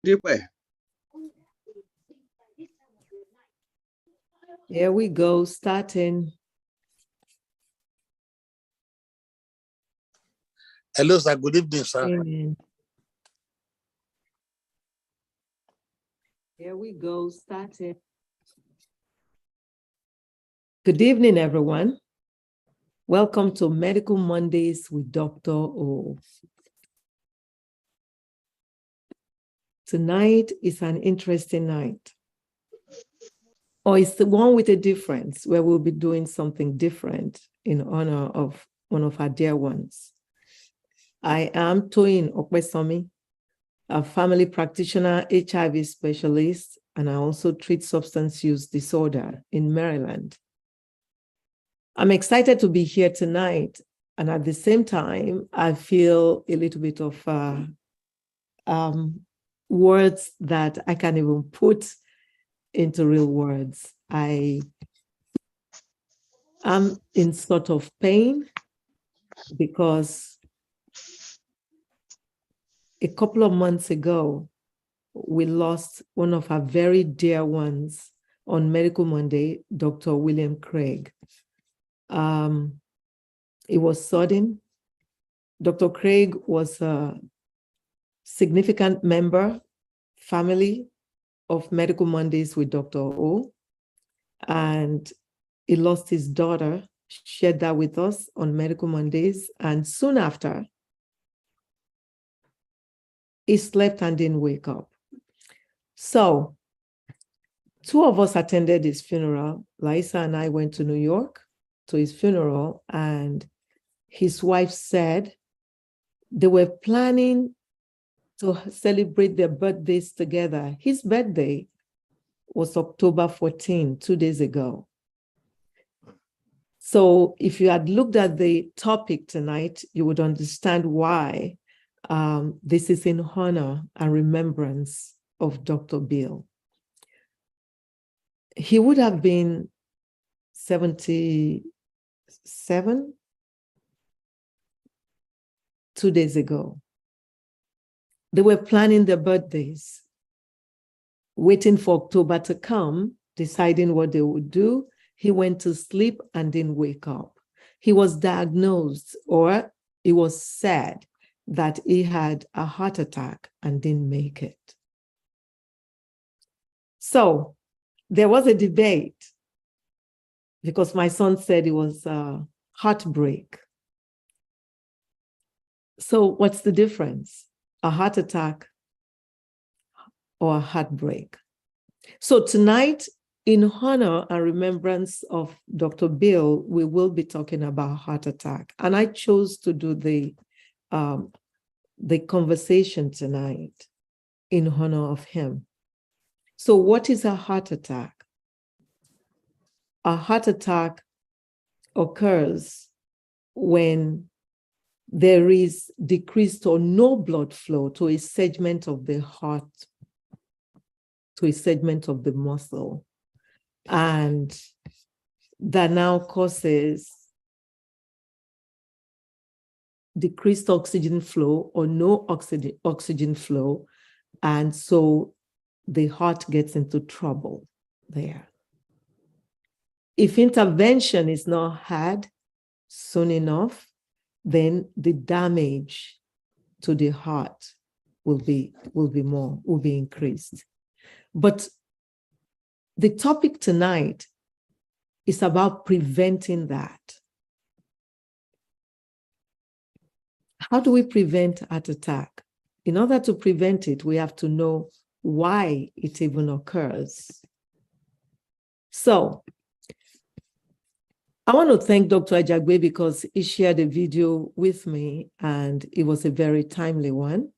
Here we go, starting. Hello, sir. Good evening, sir. Amen. Here we go, starting. Good evening, everyone. Welcome to Medical Mondays with Dr. O. Tonight is an interesting night. Or it's the one with a difference, where we'll be doing something different in honor of one of our dear ones. I am Toyin Opesanmi, a family practitioner, HIV specialist, and I also treat substance use disorder in Maryland. I'm excited to be here tonight, and at the same time, I feel a little bit of words that I can't even put into real words. I am in sort of pain because a couple of months ago, we lost one of our very dear ones on Medical Monday, Dr. William Craig. It was sudden. Dr. Craig was a significant member, family of Medical Mondays with Dr. O, and he lost his daughter, shared that with us on Medical Mondays, and soon after, he slept and didn't wake up. So, two of us attended his funeral. Liza and I went to New York to his funeral, and his wife said they were planning to celebrate their birthdays together. His birthday was October 14, 2 days ago. So if you had looked at the topic tonight, you would understand why this is in honor and remembrance of Dr. Bill. He would have been 77 2 days ago. They were planning their birthdays, waiting for October to come, deciding what they would do. He went to sleep and didn't wake up. He was diagnosed, or it was said that he had a heart attack and didn't make it. So there was a debate because my son said it was heartbreak. So what's the difference? A heart attack or a heartbreak? So tonight, in honor and remembrance of Dr. Bill, we will be talking about heart attack. And I chose to do the conversation tonight in honor of him. So what is a heart attack? A heart attack occurs when there is decreased or no blood flow to a segment of the heart, to a segment of the muscle. And that now causes decreased oxygen flow or no oxygen flow. And so the heart gets into trouble there. If intervention is not had soon enough, then the damage to the heart will be increased. But the topic tonight is about preventing that. How do we prevent heart attack? In order to prevent it, we have to know why it even occurs. So, I want to thank Dr. Ajagbe because he shared a video with me and it was a very timely one.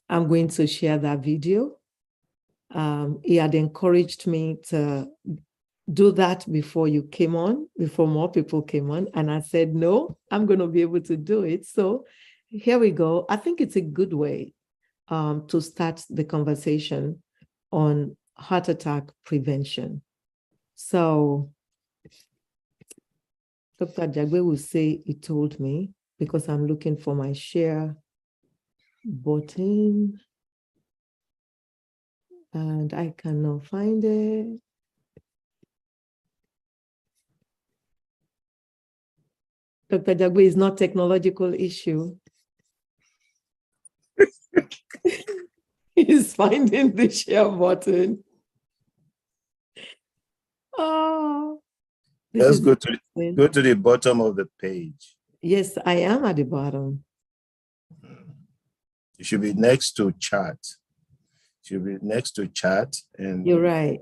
I'm going to share that video. He had encouraged me to do that before you came on, before more people came on. And I said, no, I'm going to be able to do it. So here we go. I think it's a good way to start the conversation on heart attack prevention. So Dr. Jagbe will say he told me because I'm looking for my share button. And I cannot find it. Dr. Jagwe, is not technological issue. He's finding the share button. Oh, Let's go to the bottom of the page. Yes, I am at the bottom. It should be next to chat. It should be next to chat. And you're right.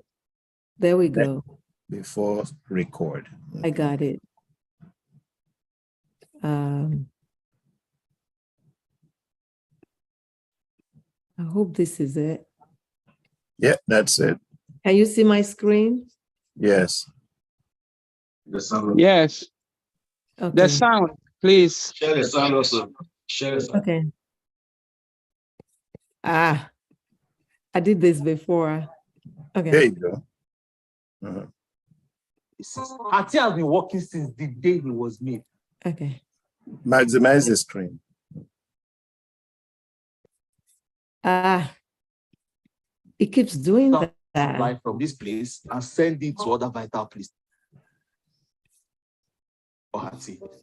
There we go. Before record. I got it. I hope this is it. Yeah, that's it. Can you see my screen? Yes. Yes. Okay. The sound, please. Share the sound also. Share the sound. Okay. I did this before. Okay. There you go. Arterial has been working since the day he was made. Okay. Maximize the screen. It keeps doing that. Supply from this place and send it to other vital places.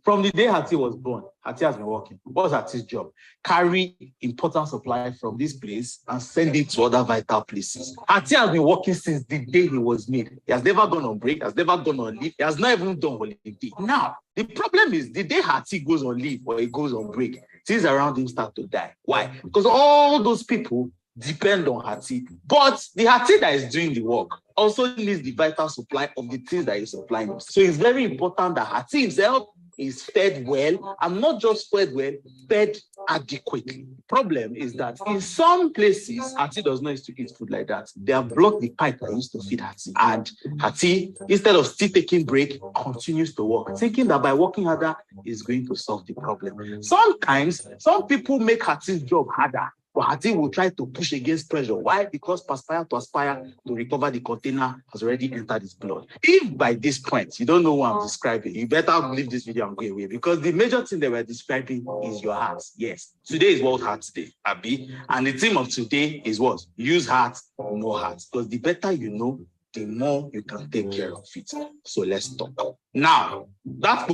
From the day Hati was born, Hati has been working. What was Hati's job? Carry important supply from this place and send it to other vital places. Hati has been working since the day he was made. He has never gone on break, has never gone on leave, he has not even done holiday. Now, the problem is the day Hati goes on leave or he goes on break, things around him start to die. Why? Because all those people depend on Hati. But the Hati that is doing the work also needs the vital supply of the things that he's supplying. So it's very important that Hati himself is fed well, and not just fed well, fed adequately. Problem is that in some places, Hati does not used to eat food like that. They have blocked the pipe that used to feed Hati. And Hati, instead of still taking break, continues to work, thinking that by working harder is going to solve the problem. Sometimes, some people make Hati's job harder. But Hati will try to push against pressure. Why? Because perspire to recover the container has already entered his blood. If by this point you don't know what I'm describing, you better leave this video and go away, because the major thing that we're describing is your heart. Yes. Today is World Heart Day, Abi. And the theme of today is what? Use heart or no heart. Because the better you know, the more you can take care of it. So let's talk. Now, that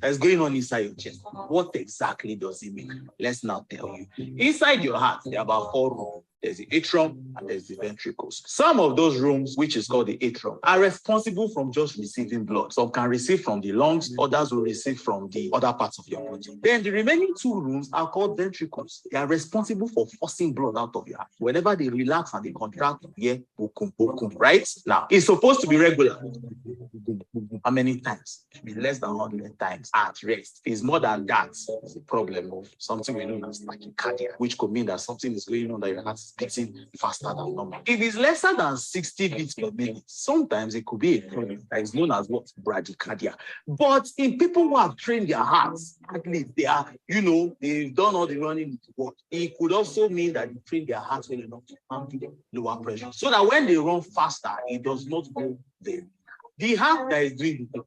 that's going on inside your chest. What exactly does it mean? Let's now tell you. Inside your heart, there are about 4 rooms. There's the atrium and there's the ventricles. Some of those rooms, which is called the atrium, are responsible from just receiving blood. Some can receive from the lungs, others will receive from the other parts of your body. Then the remaining 2 rooms are called ventricles. They are responsible for forcing blood out of your heart. Whenever they relax and they contract, yeah, right? Now, it's supposed to be regular. How many times? It should be less than 100 times at rest. If it's more than that, it's a problem of something we know as tachycardia, which could mean that something is going on that your heart is beating faster than normal. If it's lesser than 60 beats per minute, sometimes it could be a problem that is known as what? Bradycardia. But in people who have trained their hearts, at least they are, they've done all the running to work. It could also mean that they train their hearts well enough to handle lower pressure, so that when they run faster, it does not go there. The heart that is doing the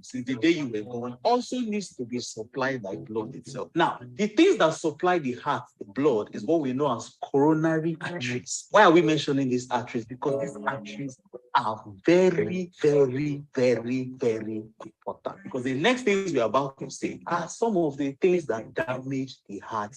since the day you were born also needs to be supplied by blood itself. Now, the things that supply the heart, the blood, is what we know as coronary arteries. Why are we mentioning these arteries? Because these arteries are very, very, very, very important. Because the next things we're about to say are some of the things that damage the heart.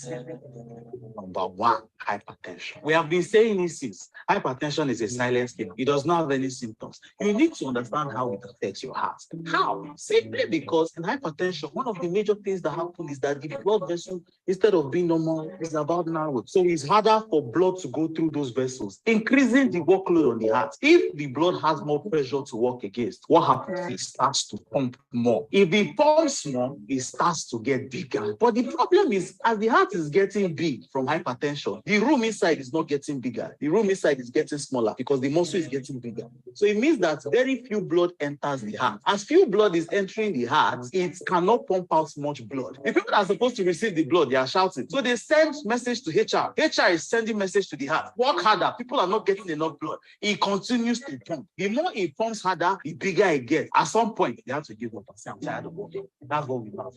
Number 1, hypertension. We have been saying this since. Hypertension is a silent killer. It does not have any symptoms. You need to understand how it affects your heart. How? Simply because in hypertension, one of the major things that happen is that the blood vessel, instead of being normal, is about narrow. So it's harder for blood to go through those vessels, increasing the workload on the heart. If the blood has more pressure to work against, what happens? It starts to pump more. If it pumps more, it starts to get bigger. But the problem is, as the heart is getting big from hypertension, the room inside is not getting bigger. The room inside is getting smaller because the muscle is getting bigger. So it means that very few blood enters the heart. As few blood is entering the heart, it cannot pump out much blood. The people that are supposed to receive the blood, they are shouting. So they send message to HR. HR is sending message to the heart. Work harder. People are not getting enough blood. It continues to pump. The more it pumps harder, the bigger it gets. At some point, they have to give up and say, I'm tired of working. That's what we know.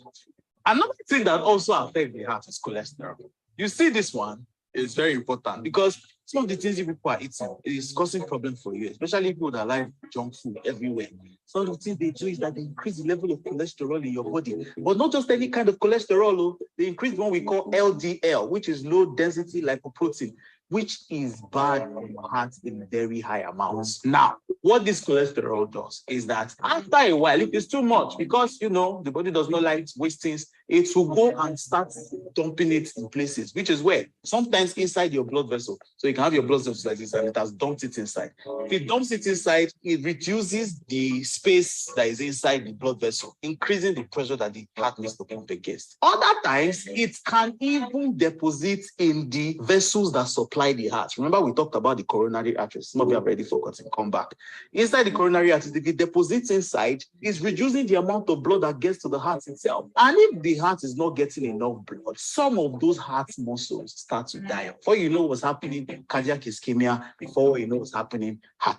Another thing that also affects the heart is cholesterol. You see this one? It's very important because Some of the things you people are eating is causing problem for you, especially people that like junk food everywhere. Some of the things they do is that they increase the level of cholesterol in your body, but not just any kind of cholesterol. They increase what we call LDL, which is low density lipoprotein, which is bad for your heart in very high amounts. Now, what this cholesterol does is that after a while, if it's too much, because the body does not like waste things, it will go and start dumping it in places, which is where sometimes inside your blood vessel. So you can have your blood vessel like this and it has dumped it inside. If it dumps it inside, it reduces the space that is inside the blood vessel, increasing the pressure that the heart needs to pump against. Other times, it can even deposit in the vessels that supply the heart. Remember, we talked about the coronary arteries. Some of you have already forgotten. Come back. Inside the coronary arteries, if it deposits inside, it's reducing the amount of blood that gets to the heart itself. And if the heart is not getting enough blood, some of those heart muscles start to die. Before you know what's happening, cardiac ischemia. Before you know what's happening, heart.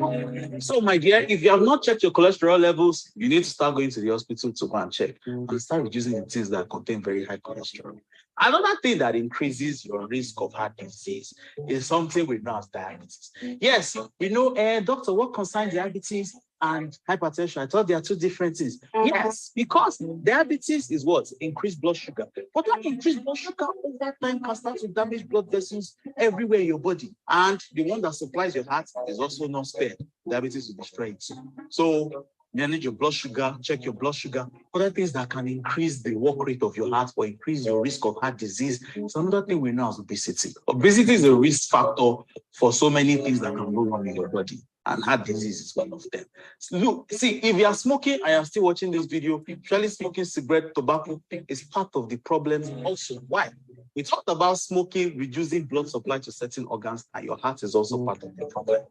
So, my dear, if you have not checked your cholesterol levels, you need to start going to the hospital to go and check and start reducing the things that contain very high cholesterol. Another thing that increases your risk of heart disease is something we know as diabetes. Yes, we know, doctor, what concerns diabetes and hypertension? I thought they are two different things. Yes, because diabetes is what? Increased blood sugar. But that increased blood sugar over time can start to damage blood vessels everywhere in your body. And the one that supplies your heart is also not spared. Diabetes will destroy it too. So, manage your blood sugar, check your blood sugar. Other things that can increase the work rate of your heart or increase your risk of heart disease. So another thing we know is obesity. Obesity is a risk factor for so many things that can go wrong in your body. And heart disease is one of them. So look, see, if you are smoking and you are still watching this video, usually smoking cigarette, tobacco is part of the problem also. Why? We talked about smoking, reducing blood supply to certain organs, and your heart is also part of the problem.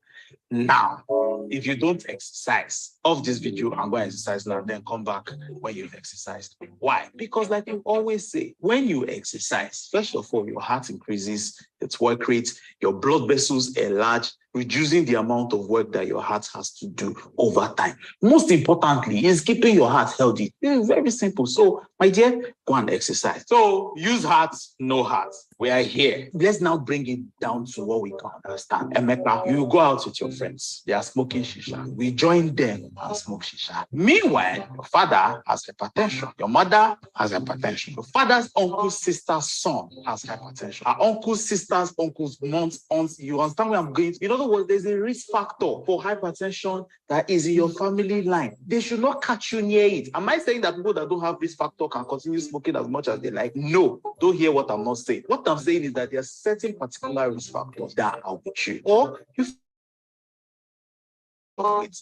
Now, if you don't exercise, off this video and go and exercise now, then come back when you've exercised. Why? Because like you always say, when you exercise, first of all, your heart increases its work rate, your blood vessels enlarge, reducing the amount of work that your heart has to do over time. Most importantly, is keeping your heart healthy. It's very simple. So, my dear, go and exercise. So, use heart, no heart. We are here. Let's now bring it down to what we can understand. Emeka, you go out with your friends. They are smoking shisha. We join them and smoke shisha. Meanwhile, your father has hypertension. Your mother has hypertension. Your father's uncle's sister's son has hypertension. Our uncle's sister's uncle's mom's aunts. You understand where I'm going? In other words, there's a risk factor for hypertension that is in your family line. They should not catch you near it. Am I saying that people that don't have risk factor can continue smoking as much as they like? No. Don't hear what I'm not saying. What I'm saying is that there are certain particular risk factors that are with you. Or you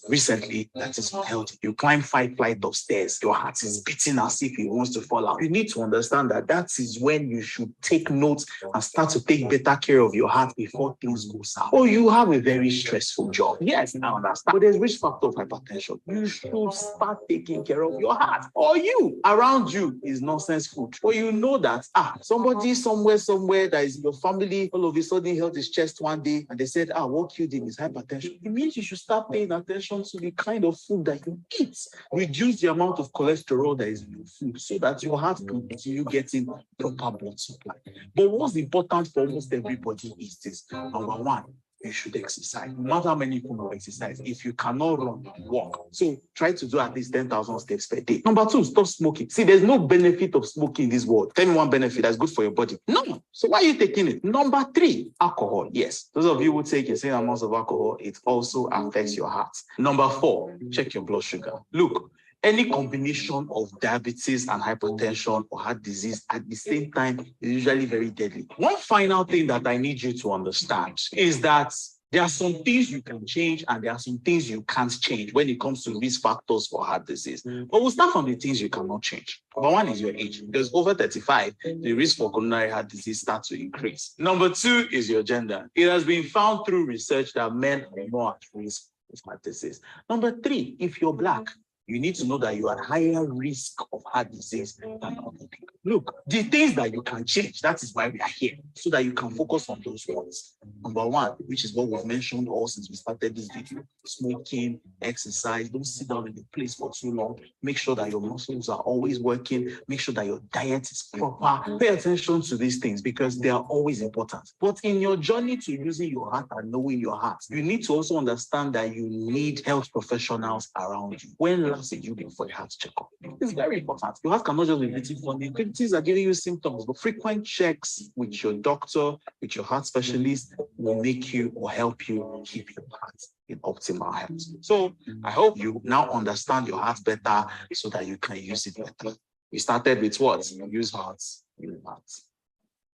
recently that is unhealthy. You climb 5 flights of stairs, your heart is beating as if it wants to fall out. You need to understand that that is when you should take notes and start to take better care of your heart before things go south. Or you have a very stressful job. Yes, I understand. But there's risk factor of hypertension. You should start taking care of your heart. Or you, around you is nonsense food. Or you know that, somebody somewhere that is in your family, all of a sudden held his chest one day and they said, what killed him is hypertension. It means you should start paying attention to the kind of food that you eat. Reduce the amount of cholesterol that is in your food so that your heart can continue getting proper blood supply. But what's important for almost everybody is this. Number one, you should exercise. No matter how many people will exercise, if you cannot run, walk. So try to do at least 10,000 steps per day. Number two, stop smoking. See, there's no benefit of smoking in this world. Tell me one benefit that's good for your body. No. So why are you taking it? Number three, alcohol. Yes. Those of you who take insane amounts of alcohol, it also affects your heart. Number four, check your blood sugar. Look, any combination of diabetes and hypertension or heart disease at the same time is usually very deadly. One final thing that I need you to understand is that there are some things you can change and there are some things you can't change when it comes to risk factors for heart disease. But we'll start from the things you cannot change. Number one is your age. Because over 35, the risk for coronary heart disease starts to increase. Number two is your gender. It has been found through research that men are more at risk of heart disease. Number three, if you're Black, you need to know that you are at higher risk of heart disease than other people. Look, the things that you can change, that is why we are here, so that you can focus on those ones. Number one, which is what we've mentioned all since we started this video: smoking, exercise. Don't sit down in the place for too long. Make sure that your muscles are always working. Make sure that your diet is proper. Pay attention to these things because they are always important. But in your journey to using your heart and knowing your heart, you need to also understand that you need health professionals around you. When last did you go for a heart checkup? It's very important. Your heart cannot just be beating funny. Things are giving you symptoms, but frequent checks with your doctor, with your heart specialist, will make you or help you keep your heart in optimal health. So I hope you now understand your heart better so that you can use it better. We started with what? Use hearts. Use hearts.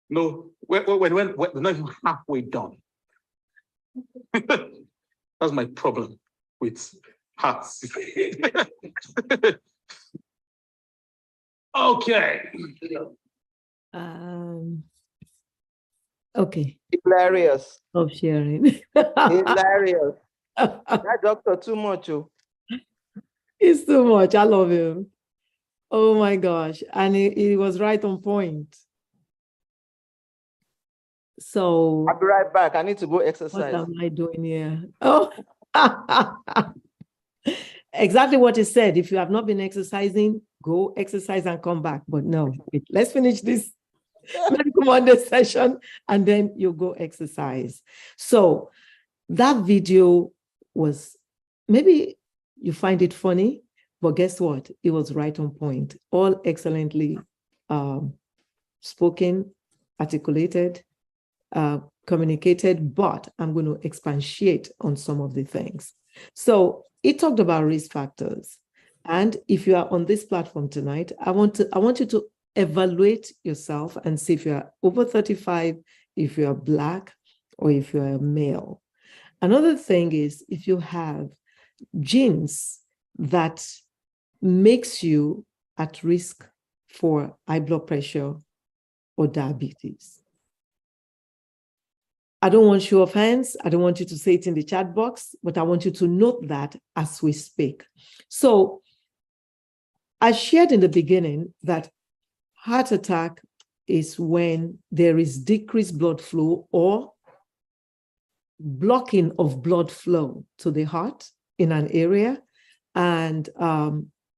No, we're not even halfway done. That's my problem with hearts. Okay. Okay. Hilarious. Of sharing. Hilarious. That doctor too much. Oh. It's too much. I love him. Oh my gosh. And he was right on point. So I'll be right back. I need to go exercise. what am I doing here? Oh, exactly what he said. If you have not been exercising, go exercise and come back. But no, let's finish this medical Monday session and then you go exercise. So that video was, maybe you find it funny, but guess what? It was right on point. All excellently spoken, articulated, communicated, but I'm going to expatiate on some of the things. So it talked about risk factors. And if you are on this platform tonight, I want you to evaluate yourself and see if you are over 35, if you are Black, or if you are a male. Another thing is if you have genes that makes you at risk for high blood pressure or diabetes. I don't want show of hands. I don't want you to say it in the chat box, but I want you to note that as we speak. So I shared in the beginning that heart attack is when there is decreased blood flow or blocking of blood flow to the heart in an area. And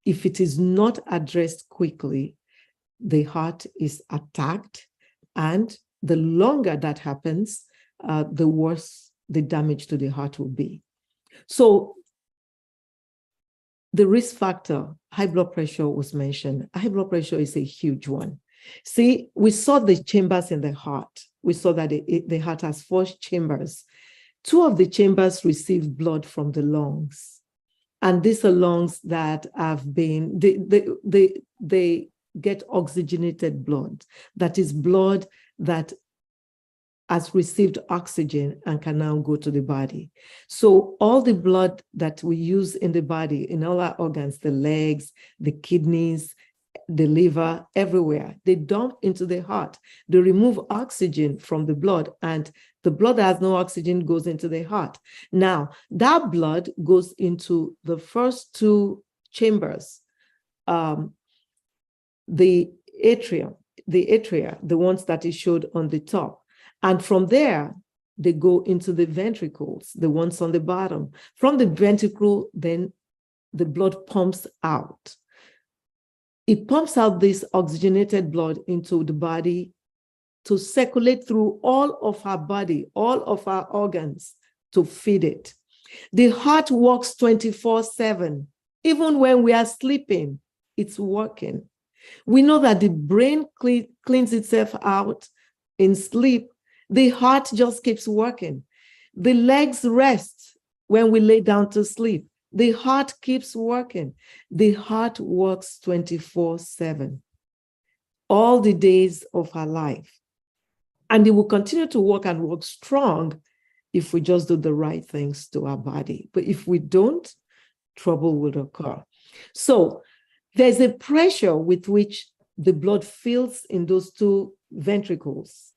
if it is not addressed quickly, the heart is attacked. And the longer that happens, the worse the damage to the heart will be. So the risk factor, high blood pressure was mentioned. High blood pressure is a huge one. See, we saw the chambers in the heart. We saw that the heart has 4 chambers. 2 of the chambers receive blood from the lungs. And these are lungs that have been, they get oxygenated blood. That is blood that has received oxygen and can now go to the body. So all the blood that we use in the body, in all our organs, the legs, the kidneys, the liver, everywhere, they dump into the heart. They remove oxygen from the blood, and the blood that has no oxygen goes into the heart. Now, that blood goes into the first 2 chambers, the atria, the ones that is showed on the top. And from there, they go into the ventricles, the ones on the bottom. From the ventricle, then the blood pumps out. It pumps out this oxygenated blood into the body to circulate through all of our body, all of our organs to feed it. The heart works 24/7. Even when we are sleeping, it's working. We know that the brain cleans itself out in sleep. The heart just keeps working. The legs rest when we lay down to sleep. The heart keeps working. The heart works 24/7, all the days of our life. And it will continue to work and work strong if we just do the right things to our body. But if we don't, trouble will occur. So there's a pressure with which the blood fills in those 2 ventricles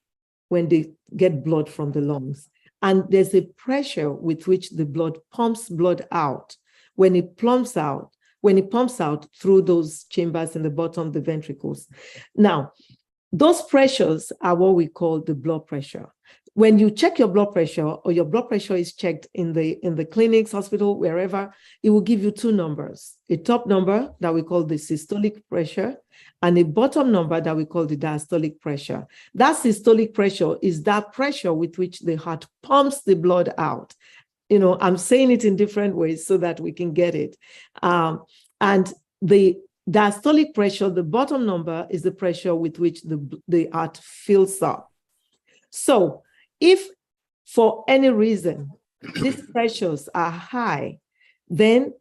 when they get blood from the lungs. And there's a pressure with which the blood pumps blood out. When it pumps out, when it pumps out through those chambers in the bottom, the ventricles. Now, those pressures are what we call the blood pressure. When you check your blood pressure, or your blood pressure is checked in the clinics, hospital, wherever, it will give you two numbers: a top number that we call the systolic pressure, and a bottom number that we call the diastolic pressure. That systolic pressure is that pressure with which the heart pumps the blood out. You know, I'm saying it in different ways so that we can get it. And the diastolic pressure, the bottom number, is the pressure with which the heart fills up. So if for any reason these pressures are high, then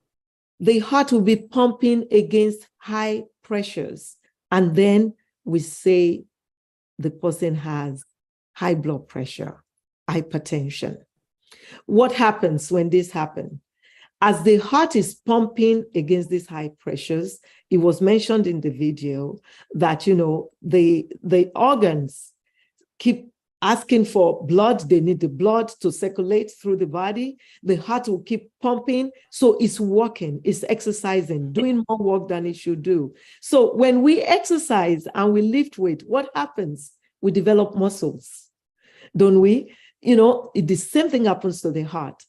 the heart will be pumping against high pressures. And then we say the person has high blood pressure, hypertension. What happens when this happens? As the heart is pumping against these high pressures, it was mentioned in the video that, you know, the organs keep asking for blood. They need the blood to circulate through the body. The heart will keep pumping. So it's working, it's exercising, doing more work than it should do. So when we exercise and we lift weight, what happens? We develop muscles, don't we? You know, the same thing happens to the heart.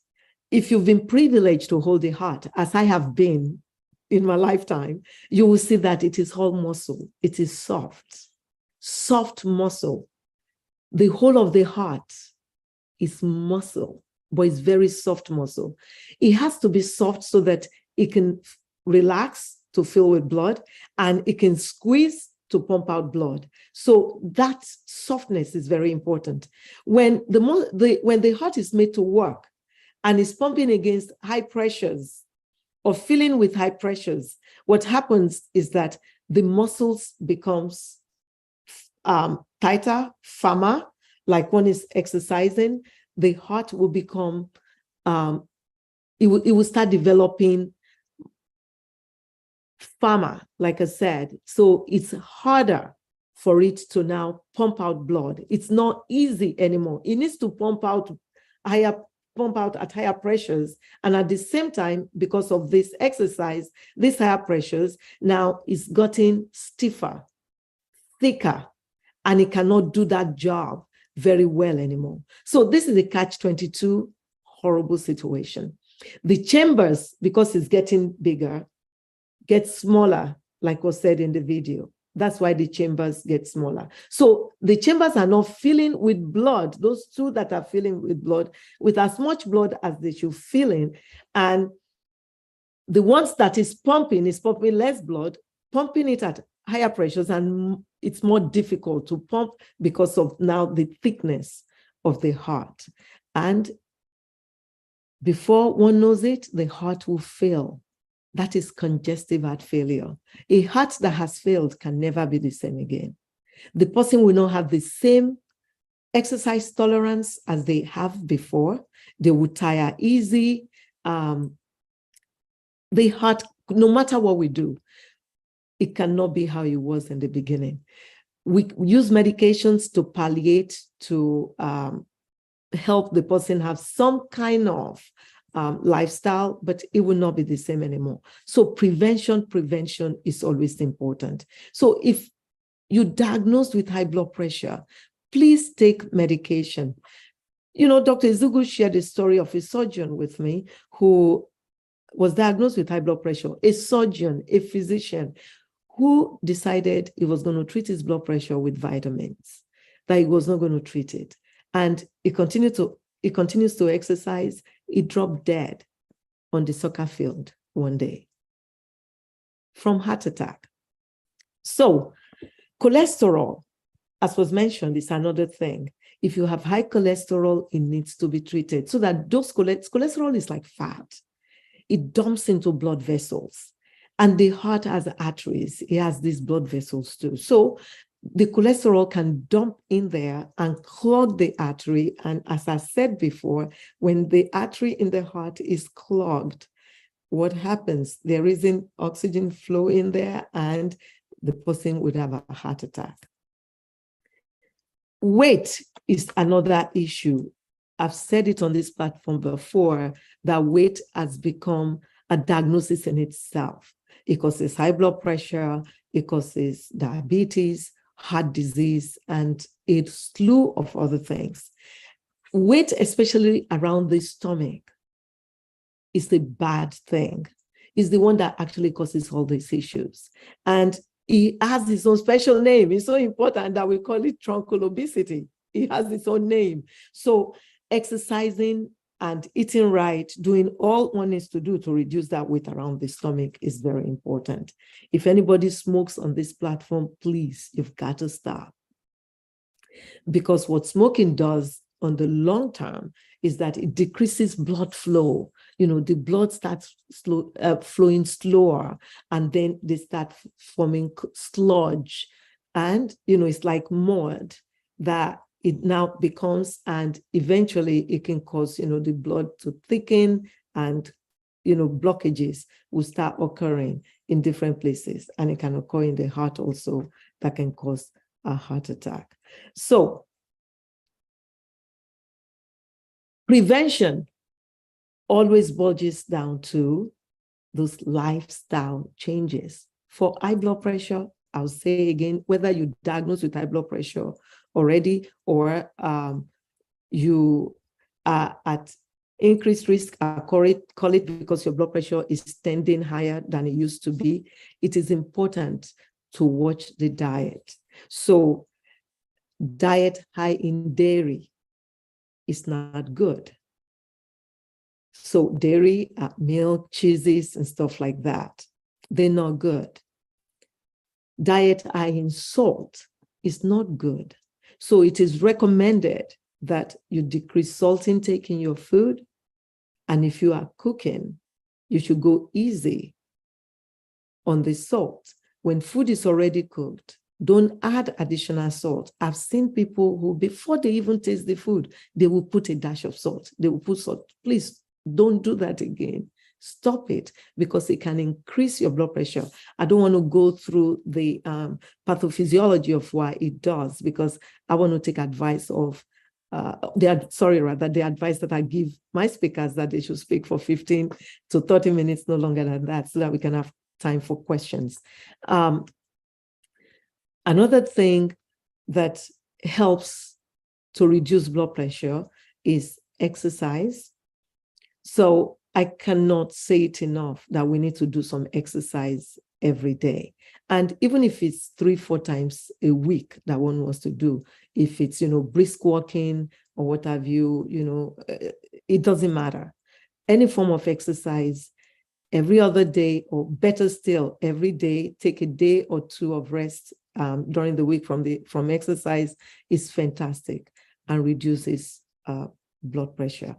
If you've been privileged to hold the heart, as I have been in my lifetime, you will see that it is all muscle. It is soft muscle. The whole of the heart is muscle, but it's very soft muscle. It has to be soft so that it can relax to fill with blood, and it can squeeze to pump out blood. So that softness is very important. When the heart is made to work and is pumping against high pressures or filling with high pressures, what happens is that the muscles becomes tighter, firmer. Like one is exercising, the heart will become, it will start developing firmer, like I said. So it's harder for it to now pump out blood. It's not easy anymore. It needs to pump out at higher pressures. And at the same time, because of this exercise, these higher pressures, now it's gotten stiffer, thicker, and it cannot do that job very well anymore. So this is a catch-22 horrible situation. The chambers, because it's getting bigger, get smaller, like was said in the video. That's why the chambers get smaller. So the chambers are not filling with blood, those two that are filling with blood, with as much blood as they should fill in. And the ones that is pumping less blood, pumping it at higher pressures, and it's more difficult to pump because of now the thickness of the heart. And before one knows it, the heart will fail. That is congestive heart failure. A heart that has failed can never be the same again. The person will not have the same exercise tolerance as they have before. They will tire easy. The heart, no matter what we do, it cannot be how it was in the beginning. We use medications to palliate, to help the person have some kind of lifestyle, but it will not be the same anymore. So prevention is always important. So if you're diagnosed with high blood pressure, please take medication. You know, Dr. Izugu shared a story of a surgeon with me who was diagnosed with high blood pressure, a surgeon, a physician, who decided he was going to treat his blood pressure with vitamins, that he was not going to treat it. And he continues to exercise. He dropped dead on the soccer field one day from heart attack. So cholesterol, as was mentioned, is another thing. If you have high cholesterol, it needs to be treated so that those cholesterol is like fat. It dumps into blood vessels. And the heart has arteries. It has these blood vessels too. So the cholesterol can dump in there and clog the artery. And as I said before, when the artery in the heart is clogged, what happens? There isn't oxygen flow in there, and the person would have a heart attack. Weight is another issue. I've said it on this platform before, that weight has become a diagnosis in itself. It causes high blood pressure, it causes diabetes, heart disease, and a slew of other things. Weight, especially around the stomach, is the bad thing. It's the one that actually causes all these issues. And it has its own special name. It's so important that we call it truncal obesity. It has its own name. So exercising and eating right, doing all one needs to do to reduce that weight around the stomach is very important. If anybody smokes on this platform, please, you've got to stop. Because what smoking does on the long term is that it decreases blood flow. The blood starts flowing slower, and then they start forming sludge. And, it's like mud that it now becomes, and eventually it can cause, the blood to thicken, and, blockages will start occurring in different places. And it can occur in the heart also, that can cause a heart attack. So prevention always boils down to those lifestyle changes. For high blood pressure, I'll say again, whether you diagnose with high blood pressure already or you are at increased risk, call it because your blood pressure is tending higher than it used to be, it is important to watch the diet. So diet high in dairy is not good. So dairy, milk, cheeses, and stuff like that, they're not good. Diet high in salt is not good. So it is recommended that you decrease salt intake in your food. And if you are cooking, you should go easy on the salt. When food is already cooked, don't add additional salt. I've seen people who, before they even taste the food, they will put a dash of salt. They will put salt. Please don't do that again. Stop it, because it can increase your blood pressure. I don't want to go through the pathophysiology of why it does, because I want to take advice of the advice that I give my speakers, that they should speak for 15 to 30 minutes, no longer than that, so that we can have time for questions. Another thing that helps to reduce blood pressure is exercise. So I cannot say it enough that we need to do some exercise every day. And even if it's 3-4 times a week that one wants to do, if it's, brisk walking or what have you, it doesn't matter. Any form of exercise every other day, or better still, every day, take a day or two of rest during the week from exercise is fantastic and reduces blood pressure.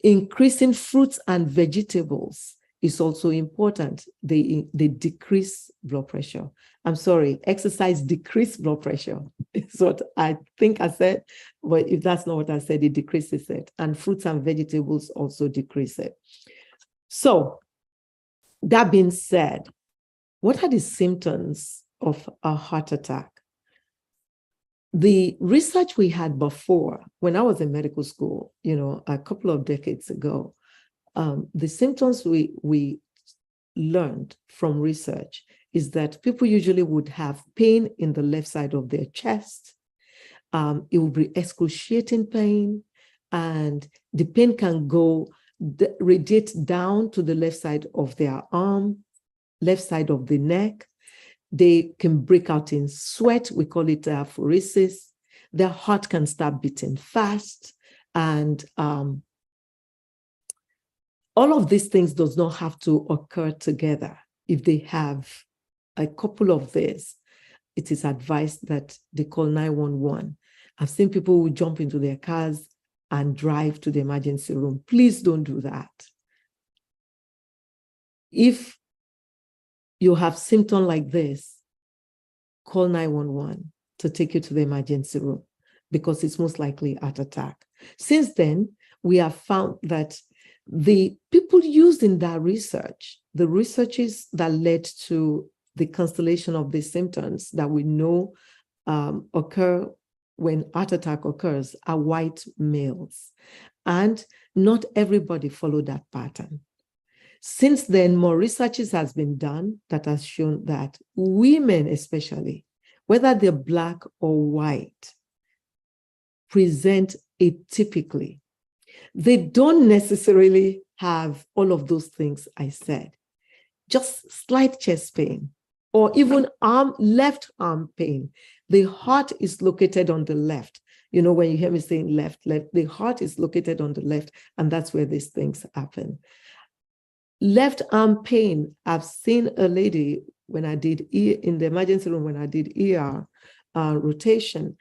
Increasing fruits and vegetables is also important. They decrease blood pressure. I'm sorry, exercise decrease blood pressure. It's what I think I said, but if that's not what I said, it decreases it. And fruits and vegetables also decrease it. So that being said, what are the symptoms of a heart attack? The research we had before, when I was in medical school, a couple of decades ago, the symptoms we learned from research is that people usually would have pain in the left side of their chest. It would be excruciating pain, and the pain can radiate down to the left side of their arm, left side of the neck. They can break out in sweat. We call it aphoresis. Their heart can start beating fast. And all of these things does not have to occur together. If they have a couple of these, it is advised that they call 911. I've seen people who jump into their cars and drive to the emergency room. Please don't do that. If you have symptoms like this, call 911 to take you to the emergency room, because it's most likely a heart attack. Since then, we have found that the people used in that research, the researches that led to the constellation of the symptoms that we know occur when heart attack occurs, are white males. And not everybody followed that pattern. Since then, more researches has been done that has shown that women especially, whether they're Black or white, present atypically. They don't necessarily have all of those things I said. Just slight chest pain or even left arm pain. The heart is located on the left. You know, when you hear me saying left, the heart is located on the left, and that's where these things happen. Left arm pain, I've seen a lady when I did in the emergency room, when I did ER rotation,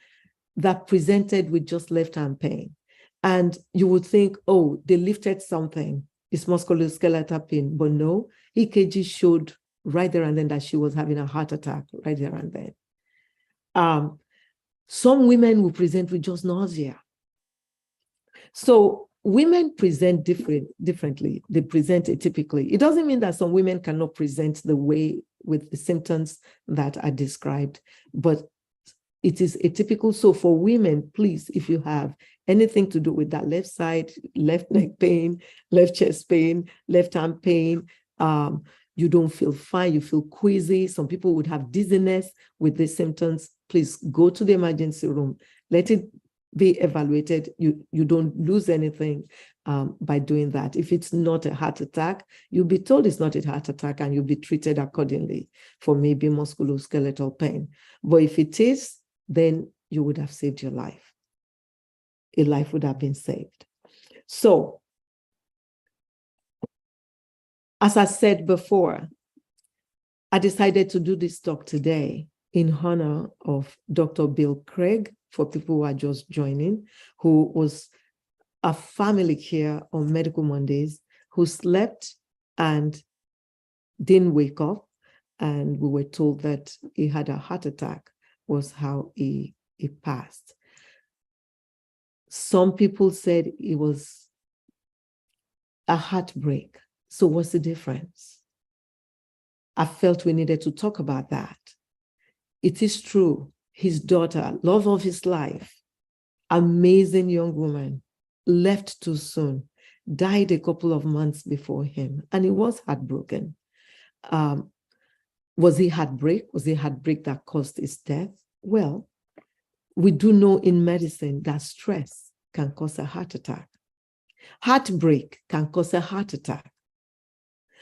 that presented with just left arm pain. And you would think, oh, they lifted something, it's musculoskeletal pain, but no, EKG showed right there and then that she was having a heart attack right there and then. Some women will present with just nausea. So women present differently. They present atypically. It doesn't mean that some women cannot present the way with the symptoms that are described, but it is atypical. So for women, please, if you have anything to do with that left side, left neck pain, left chest pain, left arm pain, you don't feel fine, you feel queasy. Some people would have dizziness with these symptoms. Please go to the emergency room. Let it be evaluated. You don't lose anything by doing that. If it's not a heart attack, you'll be told it's not a heart attack and you'll be treated accordingly for maybe musculoskeletal pain. But if it is, then you would have saved your life. A life would have been saved. So, as I said before, I decided to do this talk today in honor of Dr. Bill Craig, for people who are just joining, who was a family care on Medical Mondays, who slept and didn't wake up, and we were told that he had a heart attack, was how he passed. Some people said it was a heartbreak. So what's the difference? I felt we needed to talk about that. It is true. His daughter, love of his life, amazing young woman, left too soon, died a couple of months before him, and he was heartbroken. Was he heartbreak? Was it heartbreak that caused his death? Well, we do know in medicine that stress can cause a heart attack. Heartbreak can cause a heart attack.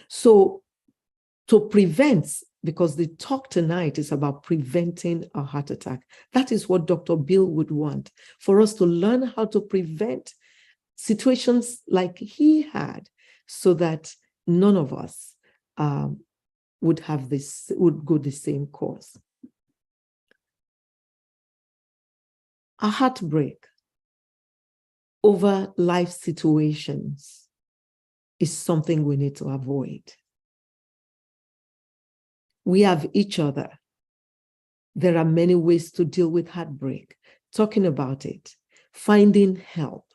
So to prevent, because the talk tonight is about preventing a heart attack. That is what Dr. Bill would want, for us to learn how to prevent situations like he had, so that none of us would go the same course. A heartbreak over life situations is something we need to avoid. We have each other. There are many ways to deal with heartbreak, talking about it, finding help,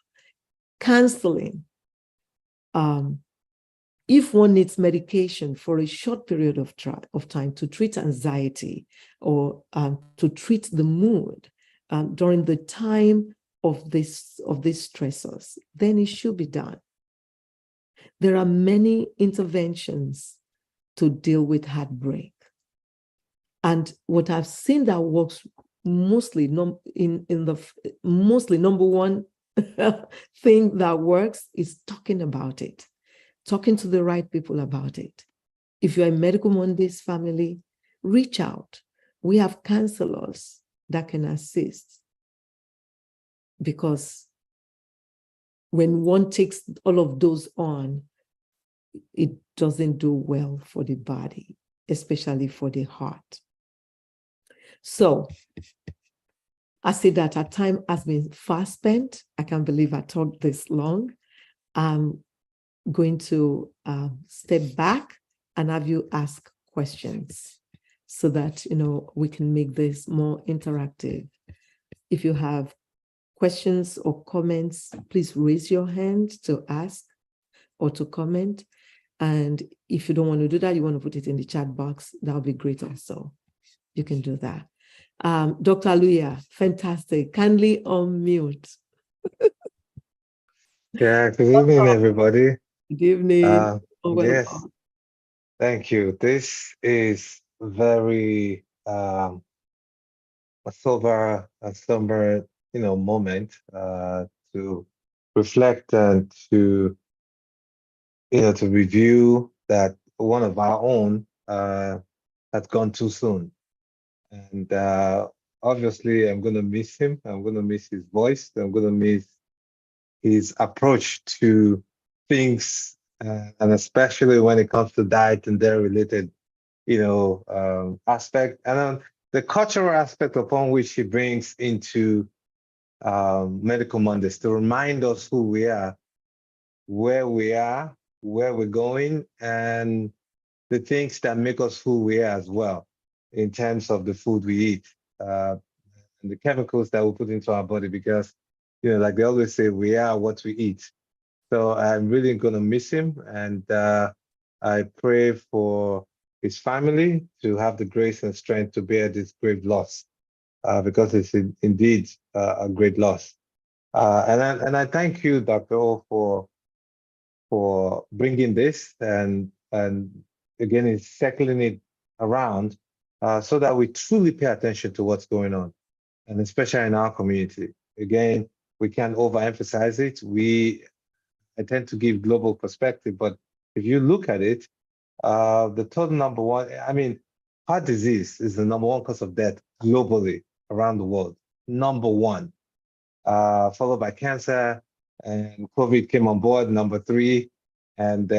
counseling. If one needs medication for a short period of time to treat anxiety or to treat the mood during the time of these stressors, then it should be done. There are many interventions to deal with heartbreak. And what I've seen that works mostly, number one thing that works is talking about it, talking to the right people about it. If you're a Medical Mondays family, reach out. We have counselors that can assist, because when one takes all of those on, it doesn't do well for the body, especially for the heart. So I say that our time has been fast spent. I can't believe I talked this long. I'm going to step back and have you ask questions so that we can make this more interactive. If you have questions or comments, please raise your hand to ask or to comment. And if you don't want to do that, you want to put it in the chat box, that would be great also. You can do that. Dr. Aluya, fantastic. Kindly unmute. Yeah, good evening, everybody. Good evening. Yes, Welcome. thank you. This is very a somber, moment to reflect and to review that one of our own had gone too soon. And obviously, I'm going to miss him. I'm going to miss his voice. I'm going to miss his approach to things, and especially when it comes to diet and dairy related, aspect, and the cultural aspect upon which he brings into Medical Mondays to remind us who we are, where we're going, and the things that make us who we are as well, in terms of the food we eat, and the chemicals that we put into our body, because, like they always say, we are what we eat. So I'm really going to miss him, and I pray for his family to have the grace and strength to bear this great loss, because it's indeed a great loss. And I thank you, Dr. O, for bringing this and again, in circling it around, so that we truly pay attention to what's going on, and especially in our community. Again, we can't overemphasize it. I tend to give global perspective, but if you look at it, the total number one, I mean, heart disease is the number one cause of death globally around the world. Number one, followed by cancer, and COVID came on board, number three, and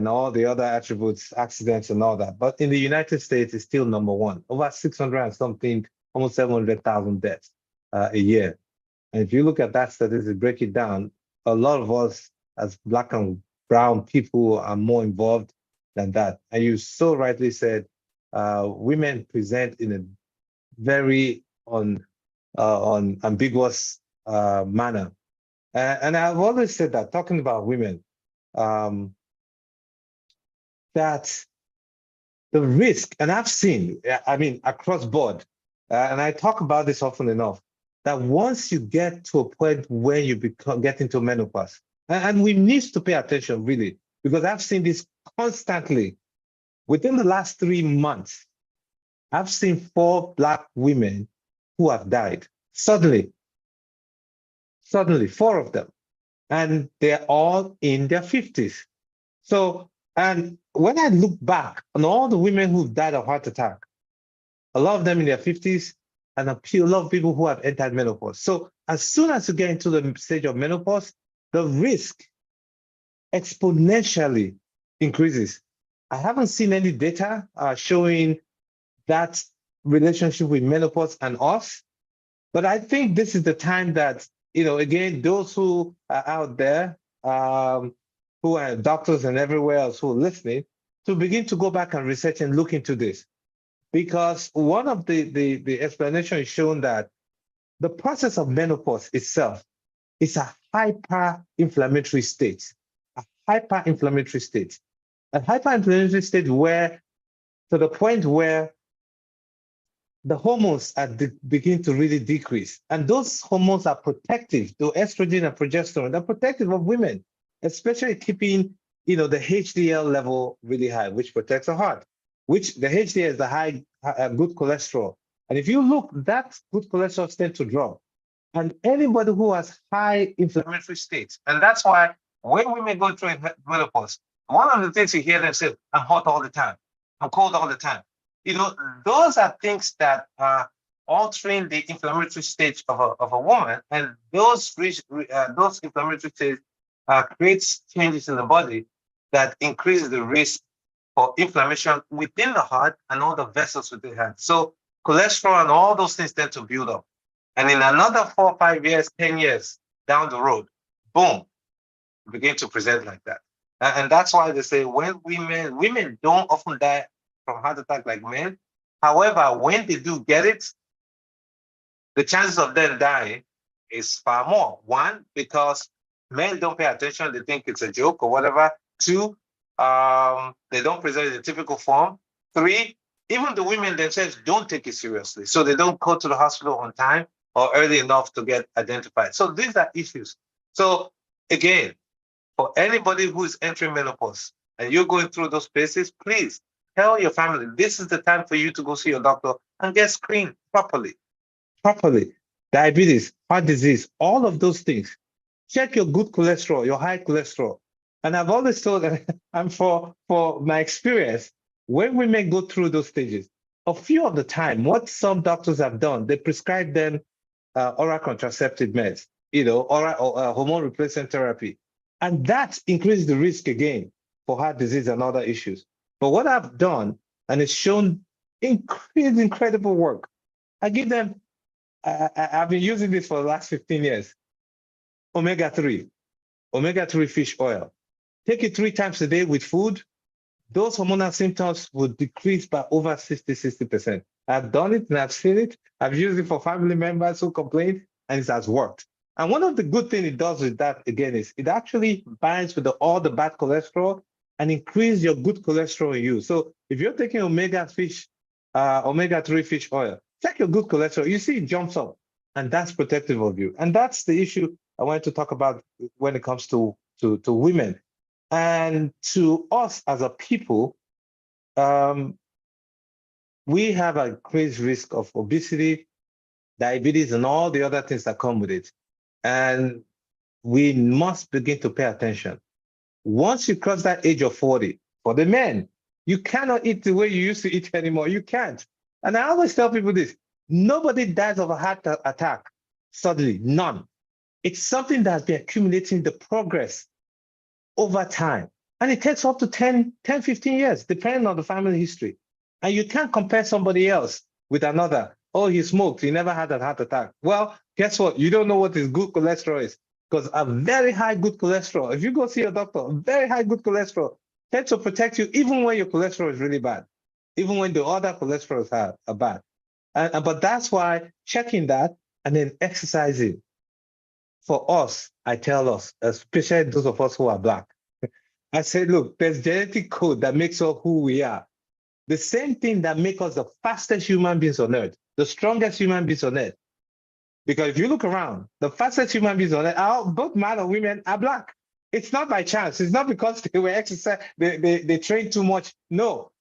all the other attributes, accidents and all that. But in the United States, it's still number one, over 600 and something, almost 700,000 deaths a year. And if you look at that statistic, break it down, a lot of us as Black and brown people are more involved than that. And you so rightly said, women present in a very ambiguous manner. And I've always said that, talking about women, that the risk, and I've seen, I mean, across board, and I talk about this often enough, that once you get to a point where you get into menopause, and we need to pay attention really, because I've seen this constantly. Within the last 3 months, I've seen 4 Black women who have died suddenly, 4 of them, and they're all in their 50s. So, and when I look back on all the women who've died of heart attack, a lot of them in their 50s, and a lot of people who have entered menopause. So as soon as you get into the stage of menopause, the risk exponentially increases. I haven't seen any data showing that relationship with menopause and us, but I think this is the time that, again, those who are out there, who are doctors and everywhere else who are listening, to begin to go back and research and look into this. Because one of the explanation is shown that the process of menopause itself is a hyper-inflammatory state. A hyper-inflammatory state. A hyper-inflammatory state where, to the point where the hormones begin to really decrease. And those hormones are protective, the estrogen and progesterone, they're protective of women, especially keeping, the HDL level really high, which protects the heart, which the HDL is the high good cholesterol. And if you look, that good cholesterol tends to drop. And anybody who has high inflammatory states, and that's why when women go through menopause, one of the things you hear them say, I'm hot all the time, I'm cold all the time. Those are things that are altering the inflammatory state of a woman, and those inflammatory states creates changes in the body that increases the risk for inflammation within the heart and all the vessels within the heart. So cholesterol and all those things tend to build up. And in another 4, 5 years, 10 years down the road, boom, begin to present like that. And that's why they say when women don't often die from heart attack like men. However, when they do get it, the chances of them dying is far more. 1, because men don't pay attention, they think it's a joke or whatever. 2, they don't present in the typical form. 3, even the women themselves don't take it seriously. So they don't go to the hospital on time or early enough to get identified. So these are issues. So again, for anybody who is entering menopause and you're going through those phases, please tell your family, this is the time for you to go see your doctor and get screened properly. Diabetes, heart disease, all of those things. Check your good cholesterol, your high cholesterol. And I've always told, and for my experience, when women go through those stages, a few of the time, what some doctors have done, they prescribe them oral contraceptive meds, oral hormone replacement therapy. And that increases the risk again for heart disease and other issues. But what I've done, and it's shown incredible work, I give them, I've been using this for the last 15 years, omega-3 fish oil. Take it 3 times a day with food. Those hormonal symptoms will decrease by over 60%. I've done it and I've seen it. I've used it for family members who complain, and it has worked. And one of the good things it does with that, again, is it actually binds with all the bad cholesterol and increase your good cholesterol in you. So if you're taking omega-3 fish oil, check your good cholesterol. You see it jumps up, and that's protective of you. And that's the issue I wanted to talk about when it comes to women. And to us as a people, we have a increased risk of obesity, diabetes, and all the other things that come with it. And we must begin to pay attention. Once you cross that age of 40, for the men, you cannot eat the way you used to eat anymore. You can't. And I always tell people this, nobody dies of a heart attack suddenly, none. It's something that's been accumulating the progress over time. And it takes up to 10, 15 years, depending on the family history. And you can't compare somebody else with another. Oh, he smoked, he never had a heart attack. Well, guess what? You don't know what his good cholesterol is, because a very high good cholesterol, if you go see a doctor, very high good cholesterol tends to protect you even when your cholesterol is really bad, even when the other cholesterols are bad. But that's why checking that and then exercising. For us, I tell us, especially those of us who are Black, I say, look, there's genetic code that makes us who we are. The same thing that makes us the fastest human beings on earth, the strongest human beings on earth. Because if you look around, the fastest human beings on earth, both men and women, are Black. It's not by chance. It's not because they were exercising, they trained too much. No.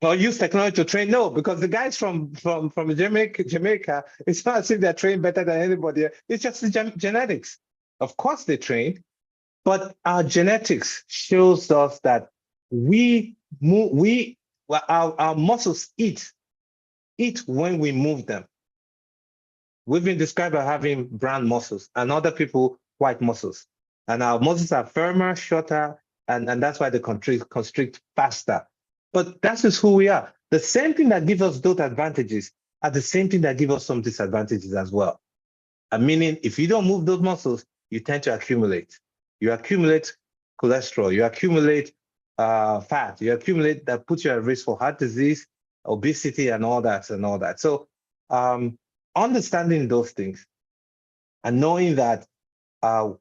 Or use technology to train. No, because the guys from Jamaica, it's not as if they're trained better than anybody. It's just the genetics. Of course they train, but our genetics shows us that our muscles eat when we move them. We've been described as having brown muscles and other people white muscles. And our muscles are firmer, shorter, and that's why they constrict faster. But that's just who we are. The same thing that gives us those advantages are the same thing that gives us some disadvantages as well. Meaning, if you don't move those muscles, you tend to accumulate. You accumulate cholesterol, you accumulate fat, you accumulate that puts you at risk for heart disease, obesity, and all that. So understanding those things and knowing that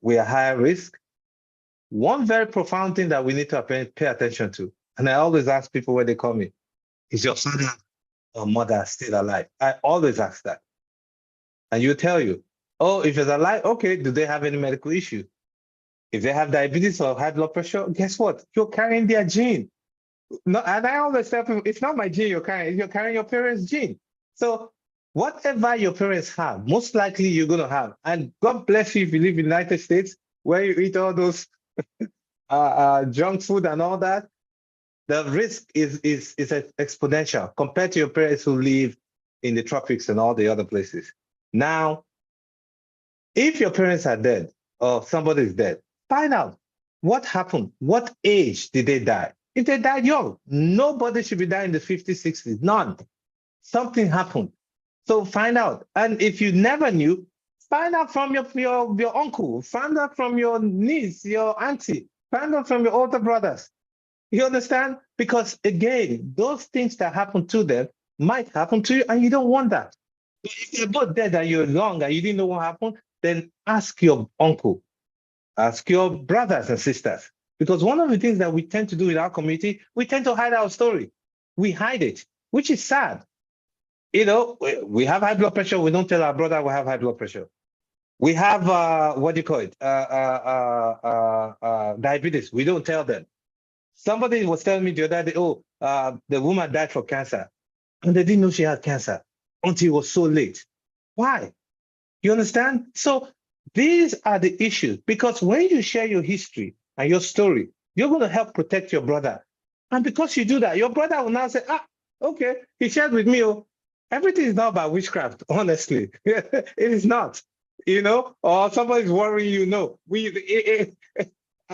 we are higher risk, one very profound thing that we need to pay attention to, and I always ask people when they call me, is your father or mother still alive? I always ask that. And you tell you, oh, if it's alive, okay, do they have any medical issue? If they have diabetes or high blood pressure, guess what? You're carrying their gene. No, and I always tell people, it's not my gene you're carrying your parents' gene. So whatever your parents have, most likely you're going to have. And God bless you if you live in the United States, where you eat all those junk food and all that. The risk is exponential compared to your parents who live in the tropics and all the other places. Now, if your parents are dead or somebody is dead, find out what happened. What age did they die? If they died young, nobody should be dying in the 50s, 60s, none. Something happened. So find out. And if you never knew, find out from your uncle, find out from your niece, your auntie, find out from your older brothers. You understand? Because again, those things that happen to them might happen to you, and you don't want that. But if they're both dead and you're young and you didn't know what happened, then ask your uncle, ask your brothers and sisters. Because one of the things that we tend to do in our community, we tend to hide our story. We hide it, which is sad. You know, we have high blood pressure. We don't tell our brother we have high blood pressure. We have what do you call it? Diabetes. We don't tell them. Somebody was telling me the other day, oh, the woman died from cancer, and they didn't know she had cancer until it was so late. Why? You understand? So these are the issues, because when you share your history and your story, you're going to help protect your brother. And because you do that, your brother will now say, okay, he shared with me, oh, everything is not about witchcraft, honestly. It is not, or somebody's worrying you. No,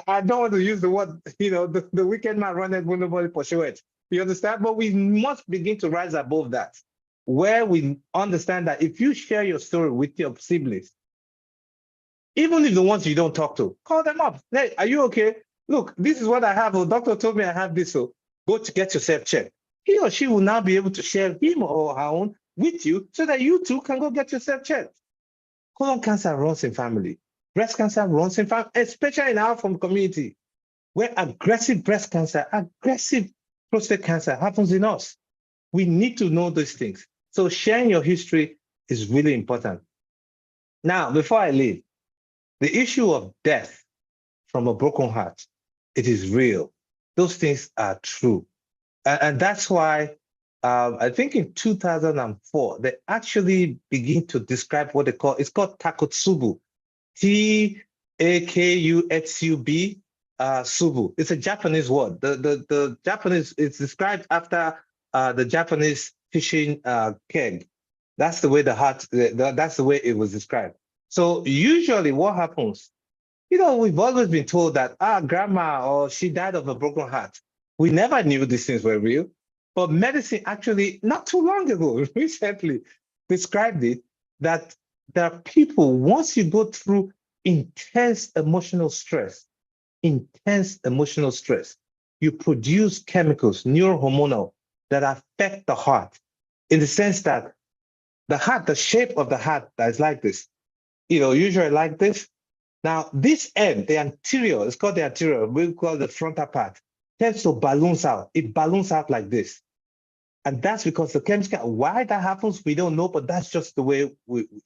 I don't want to use the word, the wicked man runneth when nobody pursue it. You understand? But we must begin to rise above that, where we understand that if you share your story with your siblings, even if the ones you don't talk to, call them up. Hey, are you okay? Look, this is what I have. Oh, doctor told me I have this. So go to get yourself checked. He or she will now be able to share him or her own with you so that you too can go get yourself checked. Colon cancer runs in family. Breast cancer runs in family, especially in our community, where aggressive breast cancer, aggressive prostate cancer happens in us. We need to know those things. So sharing your history is really important. Now, before I leave, the issue of death from a broken heart, it is real. Those things are true. And that's why I think in 2004, they actually begin to describe what they call, it's called Takotsubu, Takutsub, subu. It's a Japanese word. The Japanese, it's described after the Japanese fishing keg. That's the way that's the way it was described. So usually what happens, we've always been told that, grandma, or she died of a broken heart. We never knew these things were real. But medicine actually, not too long ago, recently described it, that there are people, once you go through intense emotional stress, you produce chemicals, neurohormonal, that affect the heart, in the sense that the heart, the shape of the heart that is like this, usually like this. Now, this end, the anterior, it's called the anterior, we call the frontal part, tends to balloons out. It balloons out like this. And that's because the chemical, why that happens, we don't know, but that's just the way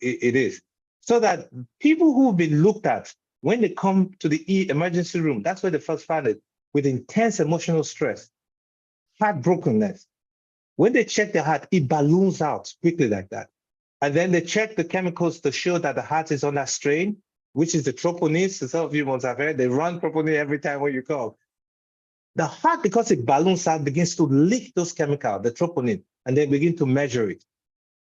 it is. So that people who've been looked at, when they come to the emergency room, that's where they first find it, with intense emotional stress, heartbrokenness. When they check the heart, it balloons out quickly like that. And then they check the chemicals to show that the heart is under strain, which is the troponin. So some of you must have heard, they run troponin every time when you call. The heart, because it balloons out, begins to leak those chemicals, the troponin, and they begin to measure it.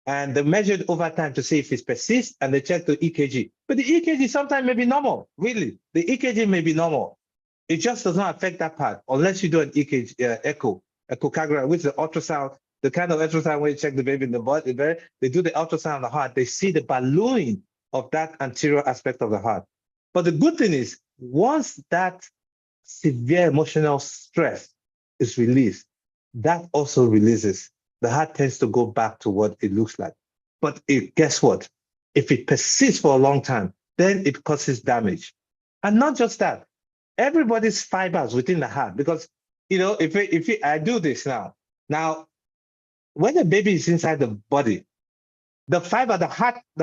And they measure it over time to see if it persists, and they check the EKG. But the EKG sometimes may be normal, really. The EKG may be normal. It just does not affect that part unless you do an EKG, echocardiogram, which is the ultrasound, the kind of ultrasound where you check the baby in the body. They do the ultrasound of the heart. They see the ballooning of that anterior aspect of the heart. But the good thing is, once that severe emotional stress is released, that also releases. The heart tends to go back to what it looks like. But guess what? If it persists for a long time, then it causes damage. And not just that, everybody's fibers within the heart, because, if I do this now, when the baby is inside the body, the fiber, the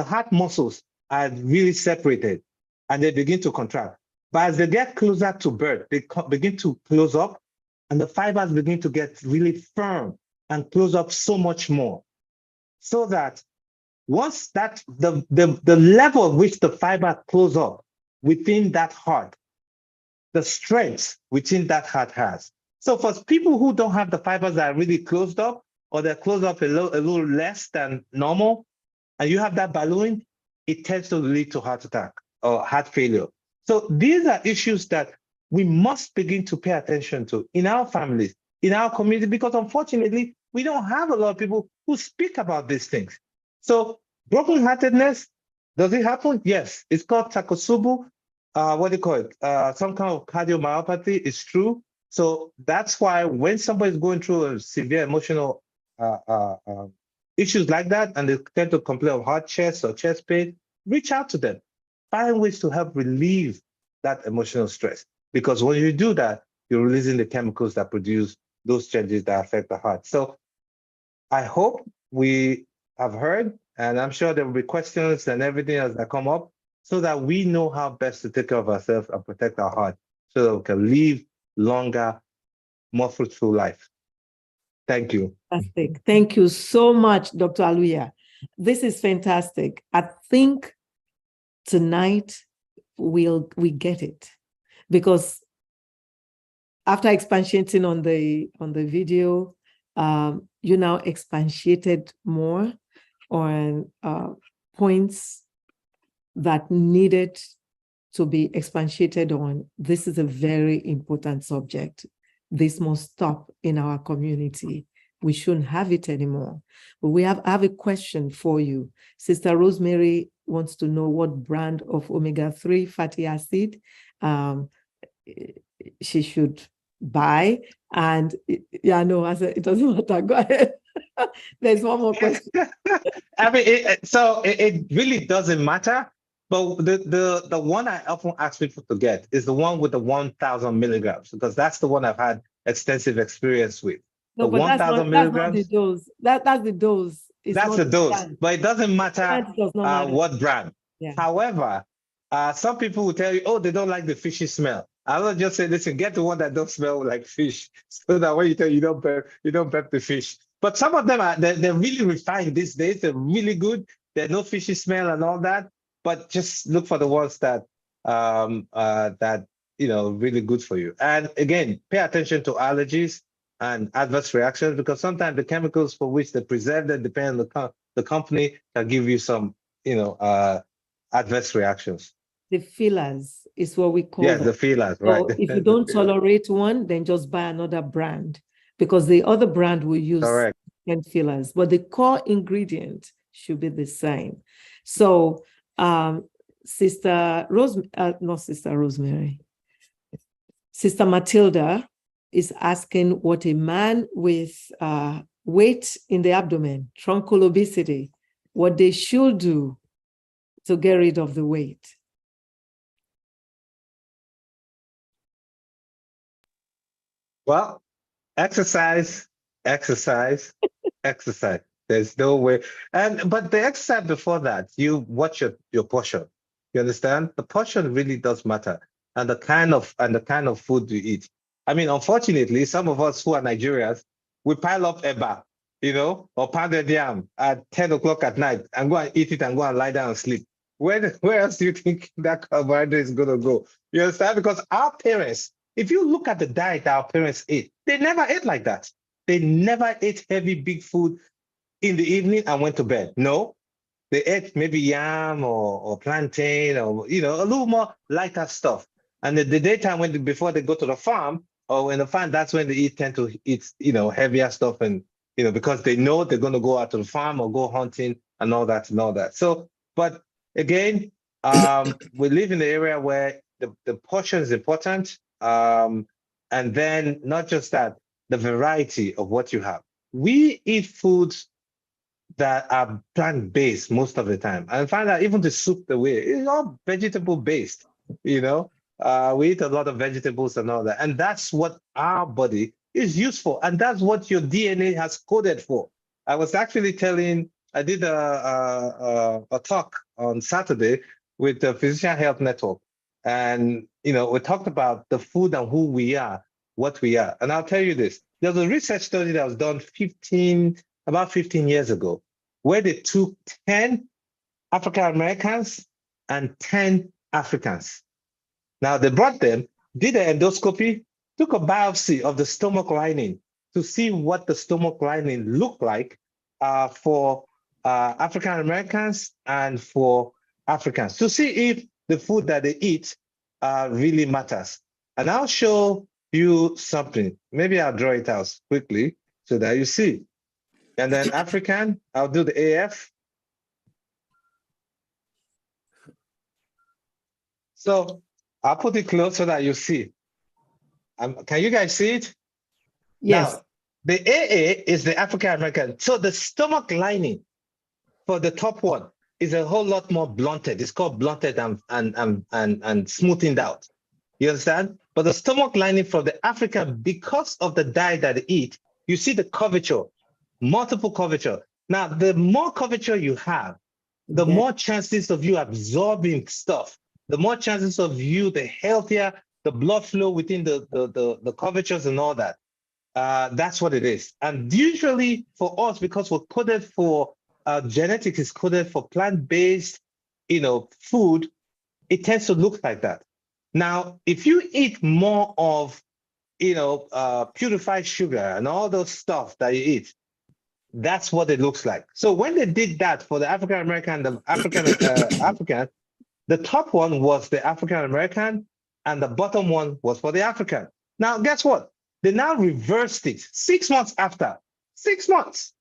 heart muscles are really separated and they begin to contract. But as they get closer to birth, they begin to close up, and the fibers begin to get really firm and close up so much more. So that once that the level at which the fiber close up within that heart, the strength within that heart has. So for people who don't have the fibers that are really closed up, or they're closed up a little less than normal, and you have that balloon, it tends to lead to heart attack or heart failure. So these are issues that we must begin to pay attention to in our families, in our community, because unfortunately, we don't have a lot of people who speak about these things. So brokenheartedness, does it happen? Yes, it's called Takotsubu. What do you call it? Some kind of cardiomyopathy is true. So that's why when somebody is going through a severe emotional issues like that, and they tend to complain of hard chest or chest pain, reach out to them. Find ways to help relieve that emotional stress. Because when you do that, you're releasing the chemicals that produce those changes that affect the heart. So I hope we have heard, and I'm sure there will be questions and everything else that come up. so that we know how best to take care of ourselves and protect our heart so that we can live longer, more fruitful life. Thank you. Fantastic. Thank you so much, Dr. Aluya. This is fantastic. I think tonight we get it, because after expatiating on the video, you now expatiated more on points that needed to be expatiated on. This is a very important subject. This must stop in our community. We shouldn't have it anymore. But I have a question for you. Sister Rosemary wants to know what brand of omega-3 fatty acid she should buy. And yeah, no, I said, it doesn't matter. Go ahead. There's one more question. I mean, it really doesn't matter. But the one I often ask people to get is the one with the 1,000 milligrams, because that's the one I've had extensive experience with. No, the but 1,000 that's milligrams. Not the dose. That's the dose. It's that's the dose, but it doesn't matter, what brand. Yeah. However, some people will tell you, oh, they don't like the fishy smell. I will just say, listen, get the one that don't smell like fish, so that when you tell you don't prep the fish. But some of them they're really refined these days. They're really good. There's no fishy smell and all that. But just look for the ones that really good for you. And again, pay attention to allergies and adverse reactions, because sometimes the chemicals for which they preserve them, depending on the company, can give you some adverse reactions. The fillers is what we call them. The fillers, so right. If you don't tolerate one, then just buy another brand, because the other brand will use different fillers, but the core ingredient should be the same. So Sister Matilda is asking what a man with weight in the abdomen, truncal obesity, what they should do to get rid of the weight. Well, exercise. There's no way. But the exercise before that, you watch your portion. You understand? The portion really does matter, and the kind of food you eat. I mean, unfortunately, some of us who are Nigerians, we pile up eba, or pounded yam at 10 o'clock at night and go and eat it and go and lie down and sleep. Where else do you think that carbohydrate is going to go? You understand? Because our parents, if you look at the diet our parents ate, they never ate like that. They never ate heavy, big food in the evening and went to bed. No, they ate maybe yam or plantain or, a little more lighter stuff. And the daytime before they go to the farm or in the farm, that's when they tend to eat, heavier stuff. And, because they know they're going to go out to the farm or go hunting and all that. So, but again, we live in the area where the portion is important. And then not just that, the variety of what you have. We eat foods that are plant-based most of the time. And find out even the soup that we eat is all vegetable-based, We eat a lot of vegetables and all that. And that's what our body is used for. And that's what your DNA has coded for. I was actually I did a talk on Saturday with the Physician Health Network. And, we talked about the food and who we are, what we are. And I'll tell you this, there's a research study that was done about 15 years ago, where they took 10 African Americans and 10 Africans. Now they brought them, did an endoscopy, took a biopsy of the stomach lining to see what the stomach lining looked like for African Americans and for Africans, to see if the food that they eat really matters. And I'll show you something. Maybe I'll draw it out quickly so that you see. And then African, I'll do the AF. So I'll put it close so that you see. Can you guys see it? Yes. Now, the AA is the African American. So the stomach lining for the top one is a whole lot more blunted. It's called blunted and smoothened out. You understand? But the stomach lining for the African, because of the diet that they eat, you see the curvature, multiple curvature. Now, the more curvature you have, the Yeah. more chances of you absorbing stuff, the more chances of you, the healthier the blood flow within the curvatures and all that. That's what it is. And usually for us, because we're coded for, genetics is coded for plant-based, food, it tends to look like that. Now, if you eat more of, purified sugar and all those stuff that you eat, that's what it looks like. So when they did that for the African American, the African, the top one was the African American, and the bottom one was for the African. Now, guess what? They now reversed it 6 months after, 6 months,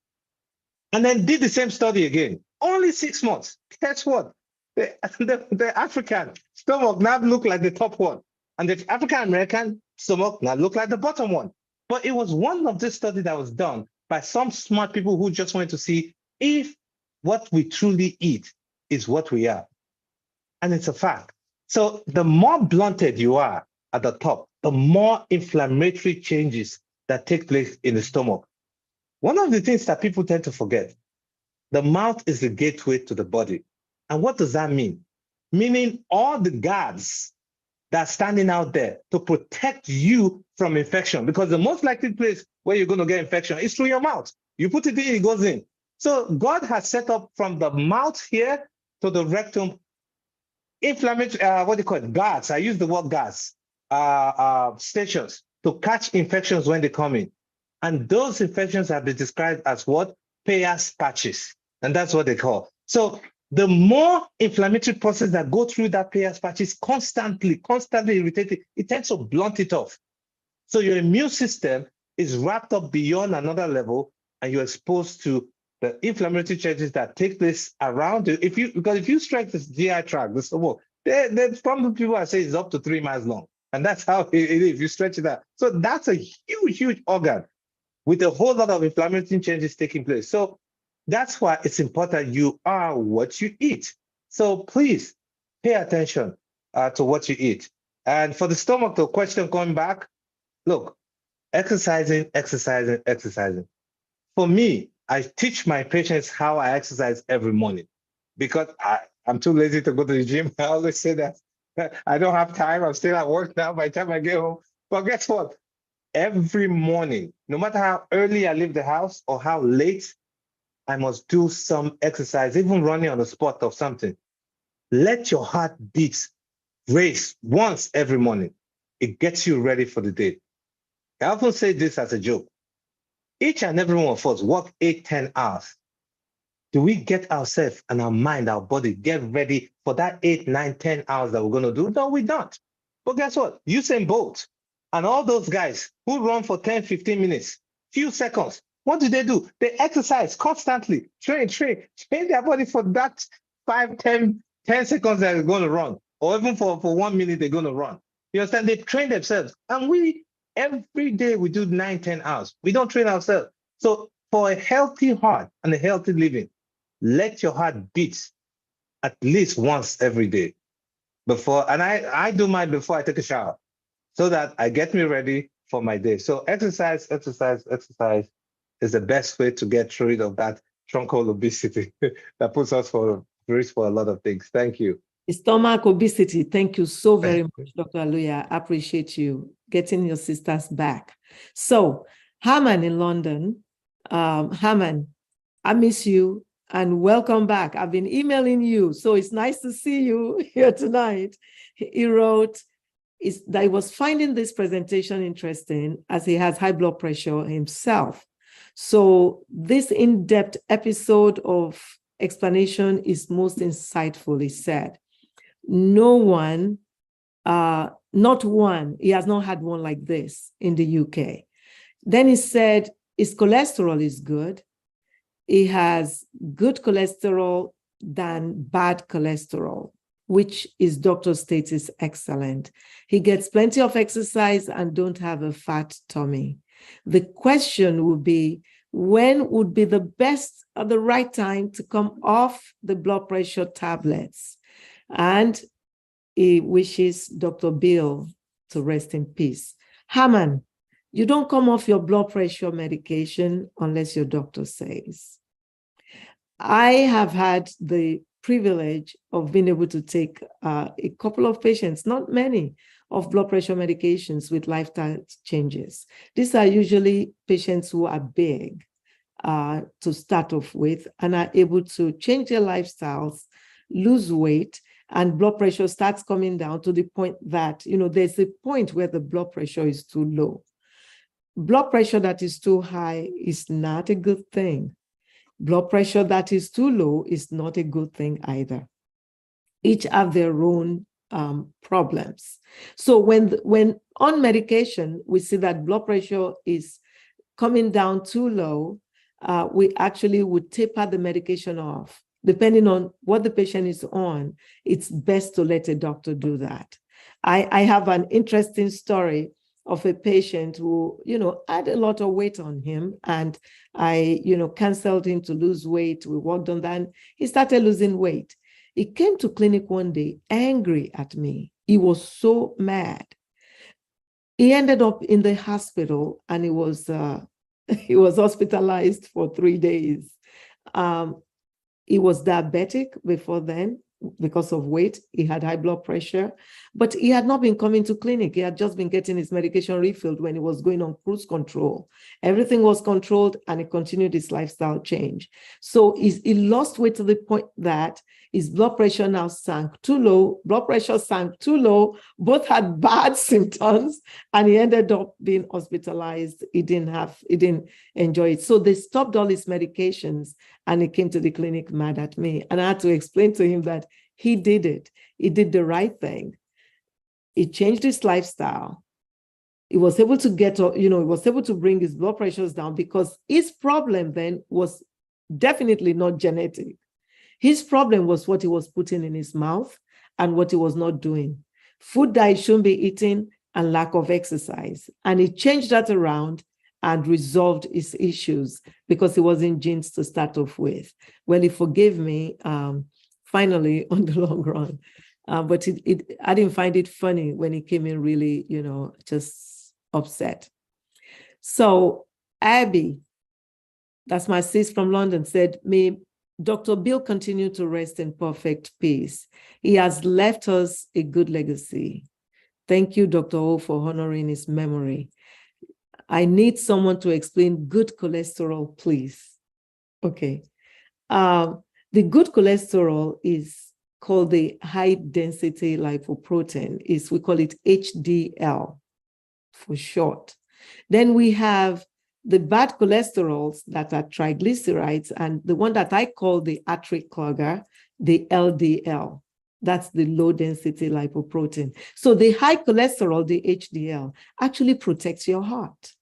and then did the same study again. Only 6 months. Guess what? The African stomach now look like the top one, and the African American stomach now look like the bottom one. But it was one of this study that was done by some smart people who just wanted to see if what we truly eat is what we are. And it's a fact. So the more blunted you are at the top, the more inflammatory changes that take place in the stomach. One of the things that people tend to forget, the mouth is the gateway to the body. And what does that mean? Meaning all the guards that are standing out there to protect you from infection, because the most likely place where you're going to get infection is through your mouth. You put it in, it goes in. So God has set up from the mouth here to the rectum inflammatory, guards. I use the word guards, stations to catch infections when they come in. And those infections have been described as what? Peyer's patches. And that's what they call. So the more inflammatory process that go through that Peyer's patches constantly irritating, it tends to blunt it off. So your immune system is wrapped up beyond another level, and you're exposed to the inflammatory changes that take place around you. Because if you stretch this GI tract, the stomach, some people are saying it's up to 3 miles long. And that's how it is, if you stretch it out. So that's a huge, huge organ with a whole lot of inflammatory changes taking place. So that's why it's important you are what you eat. So please pay attention to what you eat. And for the stomach, the question coming back, look, exercising. For me, I teach my patients how I exercise every morning because I'm too lazy to go to the gym. I always say that I don't have time. I'm still at work now by the time I get home. But guess what? Every morning, no matter how early I leave the house or how late, I must do some exercise, even running on the spot or something. Let your heart beat race once every morning. It gets you ready for the day. I often say this as a joke. Each and every one of us work 8-10 hours. Do we get ourselves and our mind, our body, get ready for that 8, 9, 10 hours that we're going to do? No, we don't. But guess what? Usain Bolt and all those guys who run for 10, 15 minutes, few seconds, what do? They exercise constantly, train their body for that 5, 10 seconds that they're going to run, or even for 1 minute they're going to run. You understand? They train themselves. And every day we do 9, 10 hours. We don't train ourselves. So for a healthy heart and a healthy living, let your heart beat at least once every day. And I do mine before I take a shower so that I get me ready for my day. So exercise is the best way to get rid of that truncal obesity that puts us for risk for a lot of things. Thank you. Stomach obesity. Thank you so very much, Dr. Aluya. I appreciate you getting your sisters back. So, Herman in London. Herman, I miss you and welcome back. I've been emailing you, so it's nice to see you here tonight. He wrote that he was finding this presentation interesting as he has high blood pressure himself. So this in-depth episode of explanation is most insightful, he said. Not one, he has not had one like this in the UK. Then he said his cholesterol is good. He has good cholesterol than bad cholesterol, which his doctor states is excellent. He gets plenty of exercise and don't have a fat tummy. The question would be, when would be the best or the right time to come off the blood pressure tablets? And he wishes Dr. Bill to rest in peace. Herman, you don't come off your blood pressure medication unless your doctor says. I have had the privilege of being able to take a couple of patients, not many, of blood pressure medications with lifestyle changes. These are usually patients who are big to start off with and are able to change their lifestyles, lose weight, and blood pressure starts coming down to the point that, there's a point where the blood pressure is too low. Blood pressure that is too high is not a good thing. Blood pressure that is too low is not a good thing either. Each have their own problems. So when on medication, we see that blood pressure is coming down too low, we actually would taper the medication off. Depending on what the patient is on, it's best to let a doctor do that. I have an interesting story of a patient who, had a lot of weight on him, and I, counseled him to lose weight. We worked on that, and he started losing weight. He came to clinic one day angry at me. He was so mad. He ended up in the hospital, and he was hospitalized for 3 days. He was diabetic before then because of weight. He had high blood pressure, but he had not been coming to clinic. He had just been getting his medication refilled when he was going on cruise control. Everything was controlled, and he continued his lifestyle change. So he lost weight to the point that his blood pressure now sank too low. Blood pressure sank too low. Both had bad symptoms, and he ended up being hospitalized. He didn't enjoy it. So they stopped all his medications, and he came to the clinic mad at me. And I had to explain to him that he did it. He did the right thing. He changed his lifestyle. He was able to he was able to bring his blood pressures down, because his problem then was definitely not genetic. His problem was what he was putting in his mouth and what he was not doing. Food that he shouldn't be eating and lack of exercise. And he changed that around and resolved his issues, because he was in genes to start off with. Well, he forgave me finally on the long run. But I didn't find it funny when he came in really, just upset. So Abby, that's my sis from London, said, may Dr. Bill continue to rest in perfect peace. He has left us a good legacy. Thank you, Dr. O, for honoring his memory. I need someone to explain good cholesterol, please. Okay. The good cholesterol is called the high density lipoprotein. We call it HDL for short. Then we have the bad cholesterols that are triglycerides, and the one that I call the artery clogger, the LDL. That's the low density lipoprotein. So the high cholesterol, the HDL, actually protects your heart.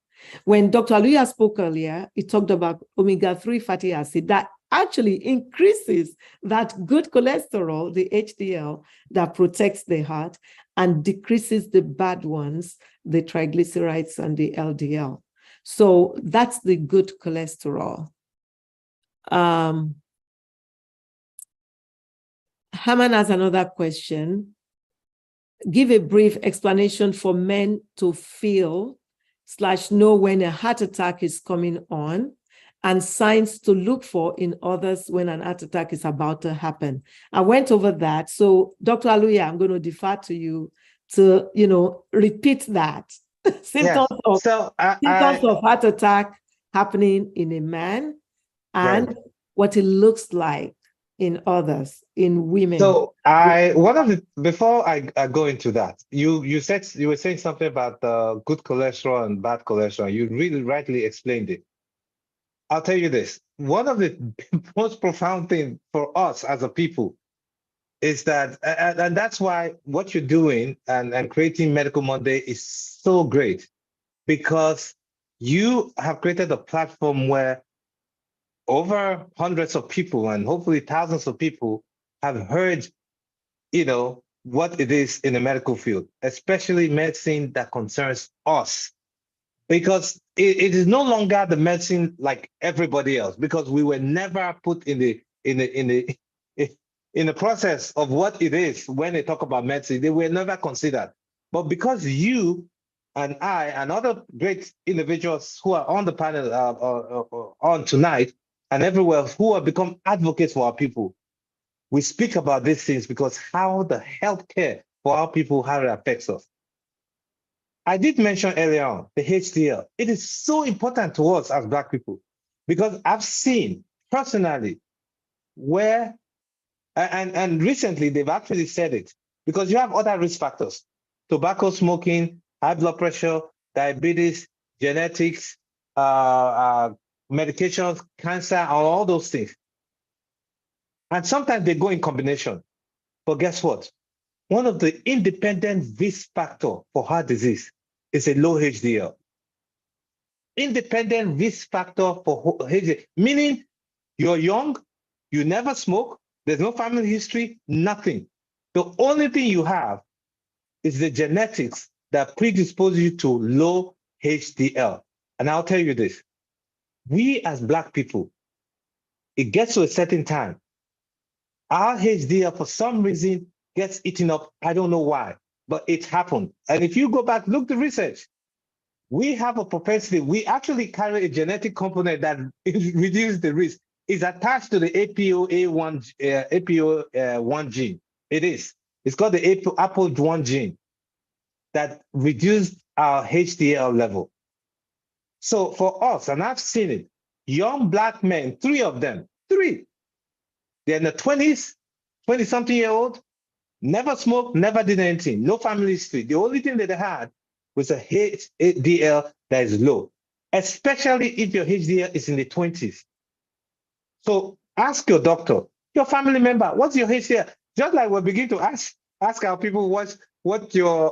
When Dr. Aluya spoke earlier, he talked about omega-3 fatty acid that actually increases that good cholesterol, the HDL, that protects the heart, and decreases the bad ones, the triglycerides and the LDL. So that's the good cholesterol. Haman has another question. Give a brief explanation for men to feel/know when a heart attack is coming on, and signs to look for in others when an heart attack is about to happen. I went over that. So Dr. Aluya, I'm going to defer to you to, repeat that. Symptoms of heart attack happening in a man, and what it looks like in others, in women. So before I go into that, you were saying something about good cholesterol and bad cholesterol. You really rightly explained it. I'll tell you this. One of the most profound things for us as a people is that, and that's why what you're doing and creating Medical Monday is so great, because you have created a platform where over hundreds of people and hopefully thousands of people have heard, what it is in the medical field, especially medicine that concerns us. Because it is no longer the medicine like everybody else, because we were never put in the process of what it is when they talk about medicine. They were never considered. But because you and I and other great individuals who are on the panel on tonight and everywhere who have become advocates for our people, we speak about these things because how the healthcare for our people, how it affects us. I did mention earlier on the HDL. It is so important to us as Black people because I've seen personally where, and recently they've actually said it, because you have other risk factors: tobacco smoking, high blood pressure, diabetes, genetics, medications, cancer, and all those things. And sometimes they go in combination. But guess what? One of the independent risk factors for heart disease is a low HDL. Independent risk factor for HDL, meaning you're young, you never smoke, there's no family history, nothing. The only thing you have is the genetics that predispose you to low HDL. And I'll tell you this, we as Black people, it gets to a certain time, our HDL for some reason gets eaten up. I don't know why, but it happened. And if you go back, look the research, we have a propensity, we actually carry a genetic component that reduces the risk. It's attached to the APO1 gene. It is. It's called the APO1 gene that reduced our HDL level. So for us, and I've seen it, young Black men, 3 of them, 3, they're in the 20s, 20-something-year-old, never smoked, never did anything, no family history. The only thing that they had was a HDL that is low, especially if your HDL is in the 20s. So ask your doctor, your family member, what's your HDL? Just like we begin to ask our people what your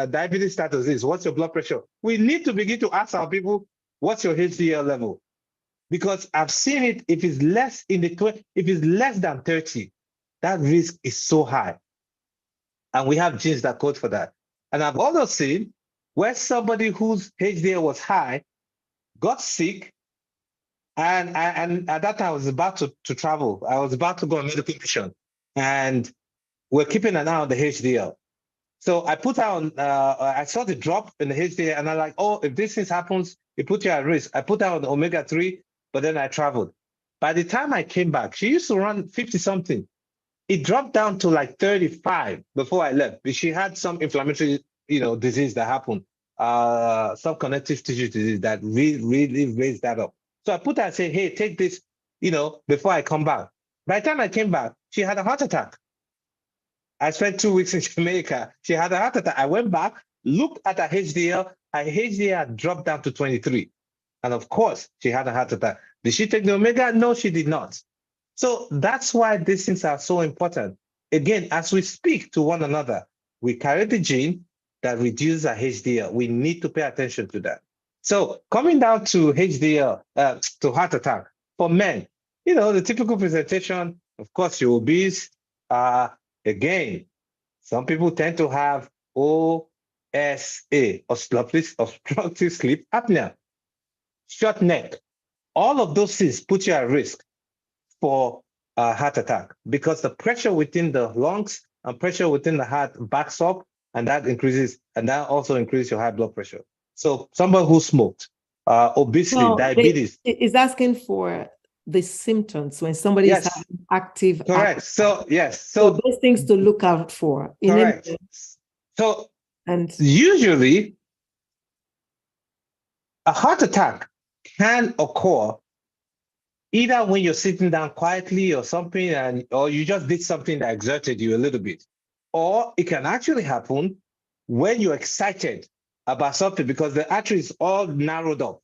diabetes status is, what's your blood pressure. We need to begin to ask our people, what's your HDL level? Because I've seen it, if it's less in the 20, if it's less than 30, that risk is so high. And we have genes that code for that. And I've also seen where somebody whose HDL was high got sick, and at that time I was about to travel. I was about to go on medical mission, and we're keeping an eye on the HDL. So I put out, I saw the drop in the HDL, and I'm like, oh, if this thing happens, it puts you at risk. I put out the omega-3, but then I traveled. By the time I came back, she used to run 50-something. It dropped down to like 35 before I left. But she had some inflammatory, disease that happened, some connective tissue disease that really raised that up. So I put her and said, hey, take this, before I come back. By the time I came back, she had a heart attack. I spent 2 weeks in Jamaica. She had a heart attack. I went back, looked at her HDL. Her HDL dropped down to 23. And of course, she had a heart attack. Did she take the omega? No, she did not. So that's why these things are so important. Again, as we speak to one another, we carry the gene that reduces our HDL. We need to pay attention to that. So coming down to HDL, to heart attack, for men, the typical presentation, of course, you're obese. Again, some people tend to have OSA, obstructive sleep apnea, short neck. All of those things put you at risk for a heart attack because the pressure within the lungs and pressure within the heart backs up, and that increases, and that also increases your high blood pressure. So somebody who smoked, obesity, diabetes. Is asking for the symptoms when somebody is having active. Correct. So yes. So those things to look out for. Correct. And usually a heart attack can occur either when you're sitting down quietly or something, or you just did something that exerted you a little bit, or it can actually happen when you're excited about something because the artery is all narrowed up.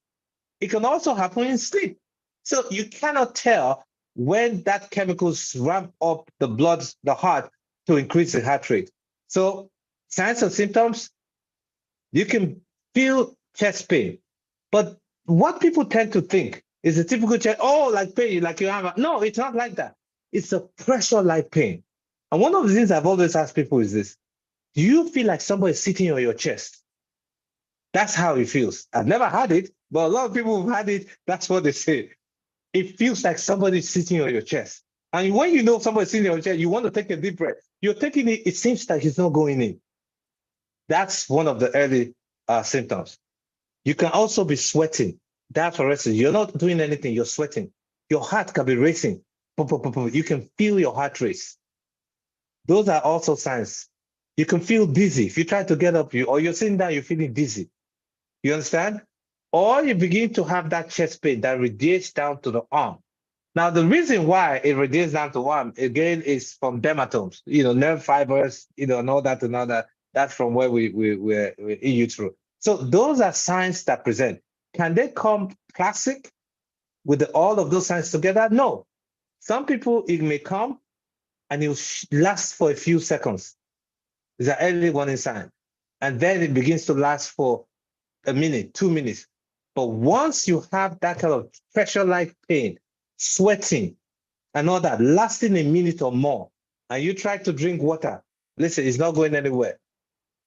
It can also happen in sleep. So you cannot tell when that chemicals ramp up the heart to increase the heart rate. So signs and symptoms, you can feel chest pain, but what people tend to think is a typical chest, like pain, like you have no, it's not like that. It's a pressure-like pain. And one of the things I've always asked people is this: do you feel like somebody is sitting on your chest? That's how it feels. I've never had it, but a lot of people who've had it, that's what they say. It feels like somebody's sitting on your chest. And when you know somebody's sitting on your chest, you want to take a deep breath. You're taking it, it seems like it's not going in. That's one of the early symptoms. You can also be sweating. Diaphoresis, you're not doing anything, you're sweating. Your heart can be racing. You can feel your heart race. Those are also signs. You can feel dizzy. If you try to get up, or you're sitting down, you're feeling dizzy. You understand? Or you begin to have that chest pain that radiates down to the arm. Now, the reason why it radiates down to the arm, again, is from dermatomes, nerve fibers, and all that and all that. That's from where we're in utero. So those are signs that present. Can they come classic with all of those signs together? No. Some people, it may come and it will last for a few seconds. It's an early warning sign. And then it begins to last for a minute, 2 minutes. But once you have that kind of pressure-like pain, sweating, and all that, lasting a minute or more, and you try to drink water, listen, it's not going anywhere.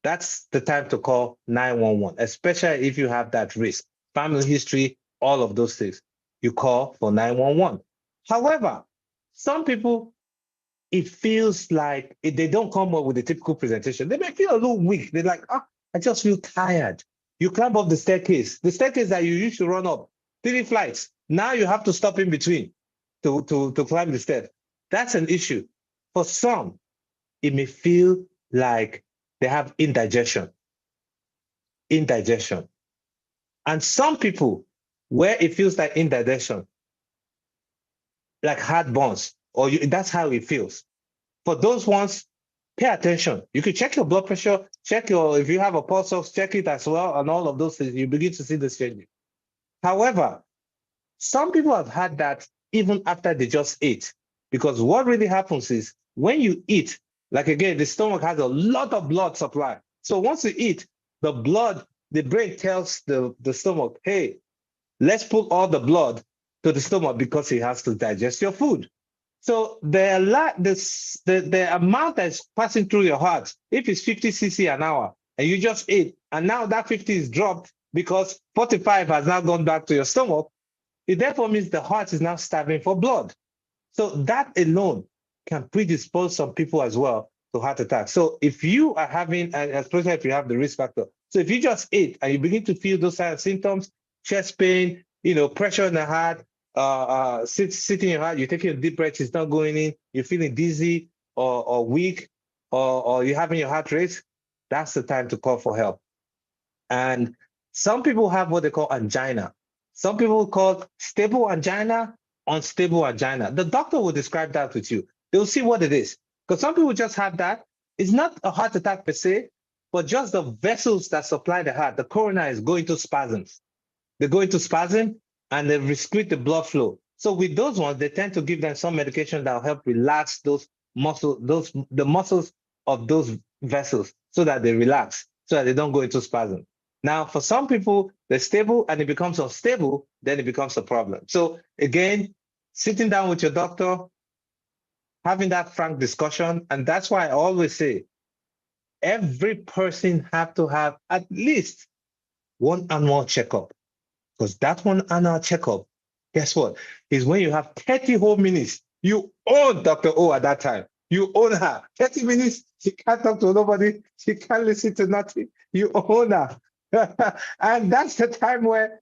That's the time to call 911, especially if you have that risk, family history, all of those things. You call for 911. However, some people, it feels like they don't come up with a typical presentation. They may feel a little weak. They're like, I just feel tired. You climb up the staircase that you used to run up 3 flights. Now you have to stop in between to climb the stairs. That's an issue. For some, it may feel like they have indigestion. And some people, where it feels like indigestion, like heartburns, or that's how it feels. For those ones, pay attention. You can check your blood pressure, if you have a pulse ox, check it as well, and all of those things, you begin to see this changing. However, some people have had that even after they just ate, because what really happens is when you eat, like again, the stomach has a lot of blood supply. So once you eat, the brain tells the stomach, hey, let's put all the blood to the stomach because it has to digest your food. So the amount that's passing through your heart, if it's 50 cc an hour and you just ate, and now that 50 is dropped because 45 has now gone back to your stomach, it therefore means the heart is now starving for blood. So that alone can predispose some people as well to heart attack. So if you are having, and especially if you have the risk factor, so if you just ate and you begin to feel those kind of symptoms, chest pain, pressure in the heart, sitting in your heart, you're taking a deep breath, it's not going in, you're feeling dizzy or weak, or you're having your heart race, that's the time to call for help. And some people have what they call angina. Some people call stable angina, unstable angina. The doctor will describe that with you. They'll see what it is. Because some people just have that. It's not a heart attack per se, but just the vessels that supply the heart, the corona is going to spasms. They go into spasm and they restrict the blood flow. So with those ones, they tend to give them some medication that will help relax the muscles of those vessels so that they relax, so that they don't go into spasm. Now, for some people, they're stable and it becomes unstable, then it becomes a problem. So again, sitting down with your doctor, having that frank discussion, and that's why I always say, every person have to have at least one annual checkup. Because that one annual checkup, guess what? Is when you have 30 whole minutes. You own Dr. O at that time. You own her. 30 minutes, she can't talk to nobody. She can't listen to nothing. You own her. And that's the time where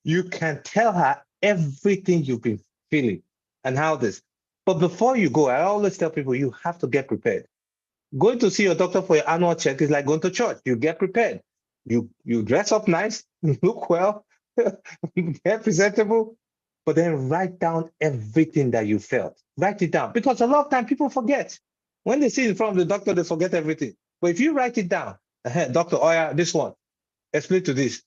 you can tell her everything you've been feeling and how this. But before you go, I always tell people you have to get prepared. Going to see your doctor for your annual check is like going to church. You get prepared. You dress up nice, you look well, get presentable, but then write down everything that you felt. Write it down, because a lot of time people forget. When they see in front of the doctor, they forget everything. But if you write it down, Dr. Oya, this one, explain to this,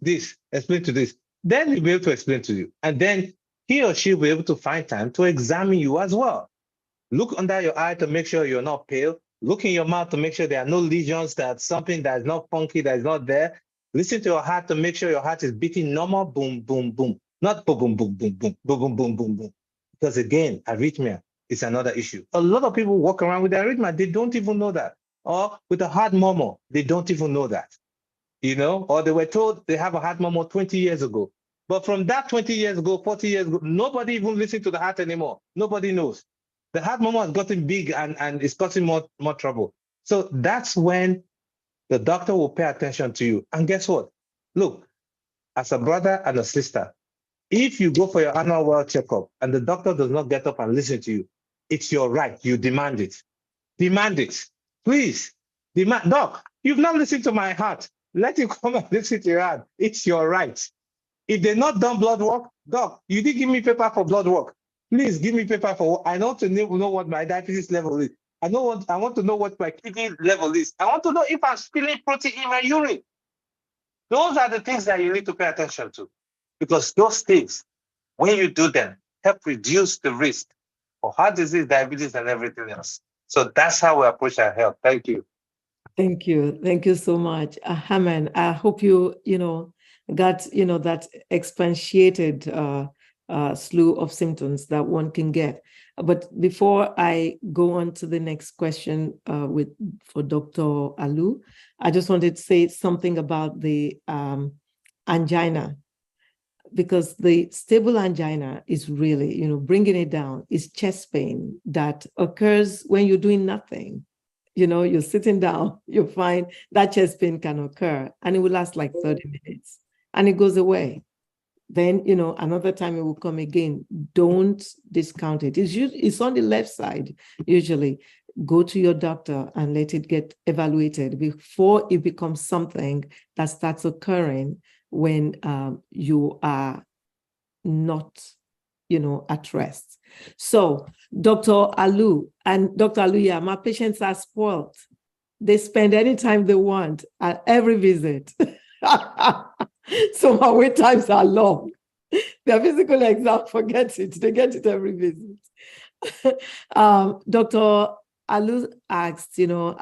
explain to this, then he'll be able to explain to you. And then he or she will be able to find time to examine you as well. Look under your eye to make sure you're not pale. Look in your mouth to make sure there are no lesions, that's something that is not funky, that is not there. Listen to your heart to make sure your heart is beating normal, boom, boom, boom. Not boom, boom, boom, boom, boom, boom, boom, boom, boom, boom. Because again, arrhythmia is another issue. A lot of people walk around with arrhythmia, they don't even know that. Or with a heart murmur, they don't even know that. Or they were told they have a heart murmur 20 years ago. But from that 20 years ago, 40 years ago, nobody even listens to the heart anymore. Nobody knows. The heart murmur has gotten big and is causing more trouble. So that's when the doctor will pay attention to you. And guess what? Look, as a brother and a sister, If you go for your annual well checkup and the doctor does not get up and listen to you, it's your right. You demand it. Demand it. Please. Demand. Doc, you've not listened to my heart. Let him come and listen to your heart. It's your right. If they're not done blood work, doc, you didn't give me paper for blood work. Please give me paper for. I want to know what my diabetes level is. I want to know what my kidney level is. I want to know if I'm spilling protein in my urine. Those are the things that you need to pay attention to, because those things, when you do them, help reduce the risk for heart disease, diabetes, and everything else. So that's how we approach our health. Thank you. Thank you. Thank you so much. Haman, I hope you got, that expatiated slew of symptoms that one can get. But before I go on to the next question for Dr. Alu, I just wanted to say something about the angina, because the stable angina is really, bringing it down, is chest pain that occurs when you're doing nothing. You're sitting down, you find that chest pain can occur, and it will last like 30 minutes and it goes away. Then, another time it will come again. Don't discount it. It's on the left side, usually. Go to your doctor and let it get evaluated before it becomes something that starts occurring when you are not, at rest. So, Dr. Alu, yeah, my patients are spoiled. They spend any time they want at every visit. So my wait times are long. Their physical exam, forget it. They get it every visit. Dr. Alu asked, how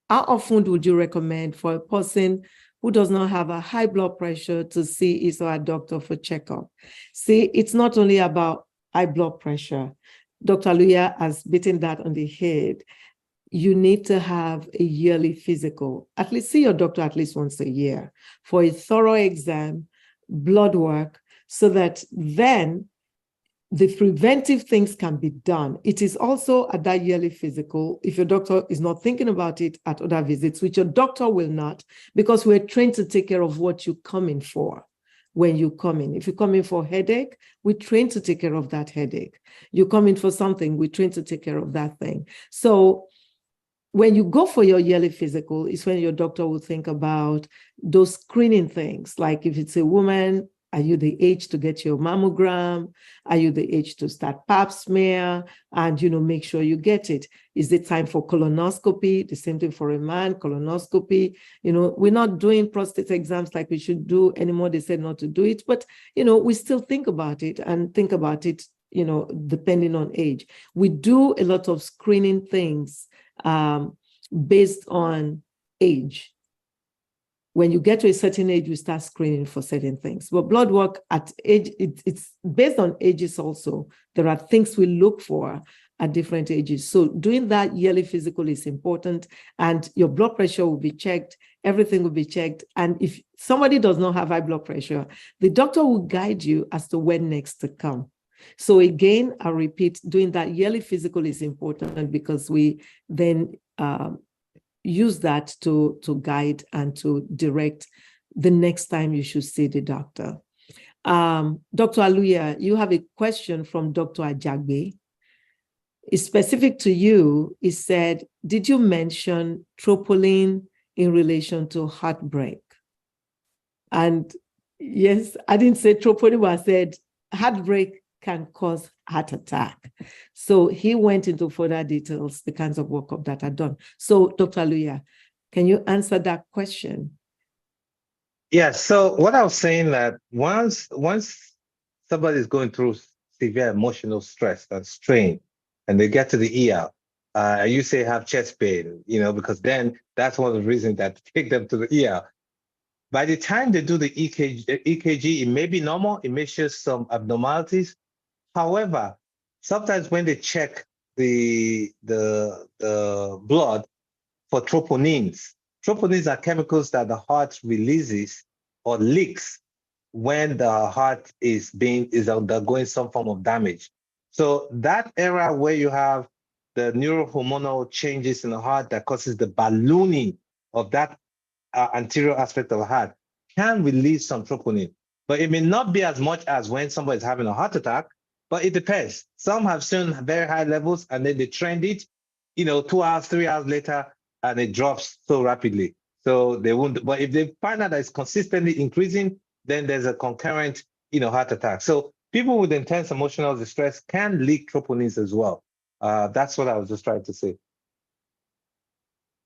often would you recommend for a person who does not have a high blood pressure to see his or her doctor for checkup? See, it's not only about high blood pressure. Dr. Aluya has beaten that on the head. You need to have a yearly physical. At least see your doctor at least once a year for a thorough exam, blood work, so that then the preventive things can be done. It is also at that yearly physical, if your doctor is not thinking about it at other visits, which your doctor will not, because we're trained to take care of what you come in for. When you come in, if you come in for headache, we train to take care of that headache. You come in for something, we train to take care of that thing. So when you go for your yearly physical, is when your doctor will think about those screening things. Like if it's a woman, are you the age to get your mammogram? Are you the age to start pap smear? And, make sure you get it. Is it time for colonoscopy? The same thing for a man, colonoscopy. We're not doing prostate exams like we should do anymore. They said not to do it, but, we still think about it depending on age. We do a lot of screening things based on age. When you get to a certain age, we start screening for certain things. But blood work at age, it's based on ages also. There are things we look for at different ages. So doing that yearly physical is important, and your blood pressure will be checked. Everything will be checked. And if somebody does not have high blood pressure, the doctor will guide you as to when next to come. So again, I repeat, doing that yearly physical is important, because we then use that to guide and to direct the next time you should see the doctor. Dr. Aluya, you have a question from Dr. Ajagbe. It's specific to you. It said, did you mention troponin in relation to heartbreak? And yes, I didn't say troponin, but I said heartbreak can cause heart attack. So he went into further details, the kinds of workup that are done. So Dr. Aluya, can you answer that question? Yes. So what I was saying, that once somebody is going through severe emotional stress and strain, and they get to the ER, you say have chest pain, because then that's one of the reasons that take them to the ER. By the time they do the EKG, it may be normal. It may show some abnormalities. However, sometimes when they check the blood for troponins are chemicals that the heart releases or leaks when the heart is undergoing some form of damage. So that era where you have the neurohormonal changes in the heart that causes the ballooning of that anterior aspect of the heart can release some troponin. but it may not be as much as when somebody's having a heart attack, but it depends. Some have shown very high levels and then they trend it, 2 hours, 3 hours later, and it drops so rapidly. So they won't, but if they find out that it's consistently increasing, then there's a concurrent, heart attack. So people with intense emotional distress can leak troponins as well. That's what I was just trying to say.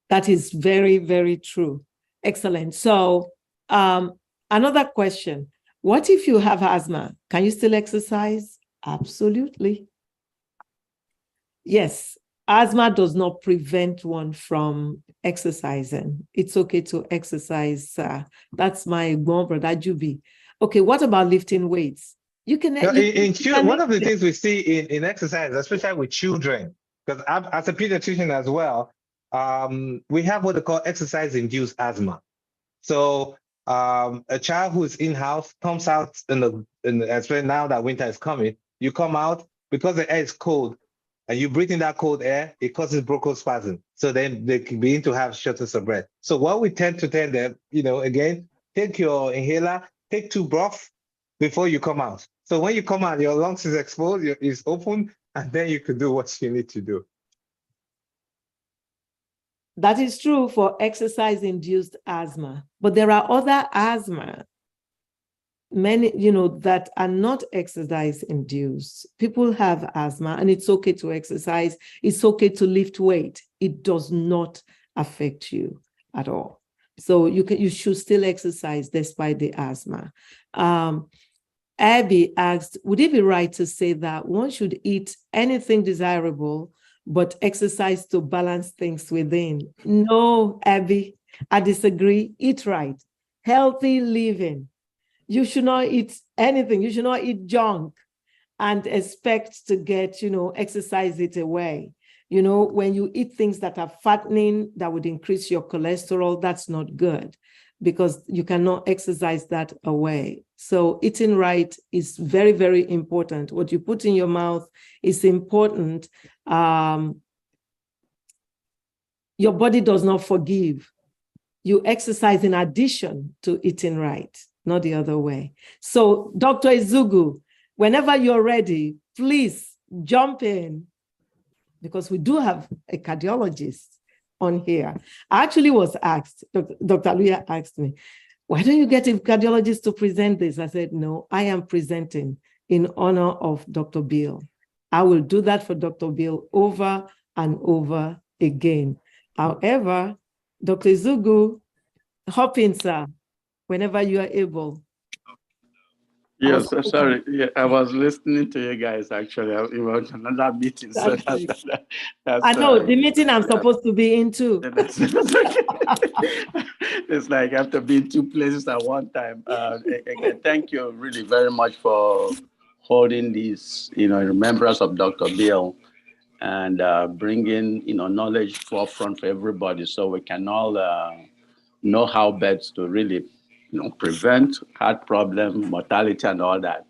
That is very, very true. Excellent. So another question, what if you have asthma? Can you still exercise? Absolutely. Yes, asthma does not prevent one from exercising. It's okay to exercise. That's my brother Juby. Okay, what about lifting weights? You can. One of the things we see in exercise, especially with children, because as a pediatrician as well, we have what they call exercise-induced asthma. So a child who's in-house comes out especially now that winter is coming, you come out because the air is cold and you breathe in that cold air, it causes bronchospasm. So then they can begin to have shortness of breath. So what we tend to tell them, again, take your inhaler, take 2 breaths before you come out. So when you come out, your lungs is exposed, it's open, and then you can do what you need to do. That is true for exercise-induced asthma, but there are other asthma, many, that are not exercise-induced. People have asthma, and it's okay to exercise. It's okay to lift weight. It does not affect you at all. So you should still exercise despite the asthma. Abby asked, would it be right to say that one should eat anything desirable but exercise to balance things within? No, Abby, I disagree. Eat right. Healthy living. You should not eat anything. You should not eat junk and expect to get, exercise it away. When you eat things that are fattening, that would increase your cholesterol, that's not good because you cannot exercise that away. So eating right is very, very important. What you put in your mouth is important. Your body does not forgive. You exercise in addition to eating right, not the other way. So Dr. Izugu, whenever you're ready, please jump in because we do have a cardiologist on here. I actually was asked, Dr. Luya asked me, why don't you get a cardiologist to present this? I said, no, I am presenting in honor of Dr. Bill. I will do that for Dr. Bill over and over again. However, Dr. Izugu, hop in, sir, whenever you are able. Yes, sorry. Yeah, I was listening to you guys actually. It was another meeting. So that's I know the meeting I'm supposed to be in too. It's like I have to be in 2 places at one time. Again, thank you really very much for holding this, in remembrance of Dr. Bill and bringing, knowledge forefront for everybody so we can all know how best to really prevent heart problem, mortality, and all that.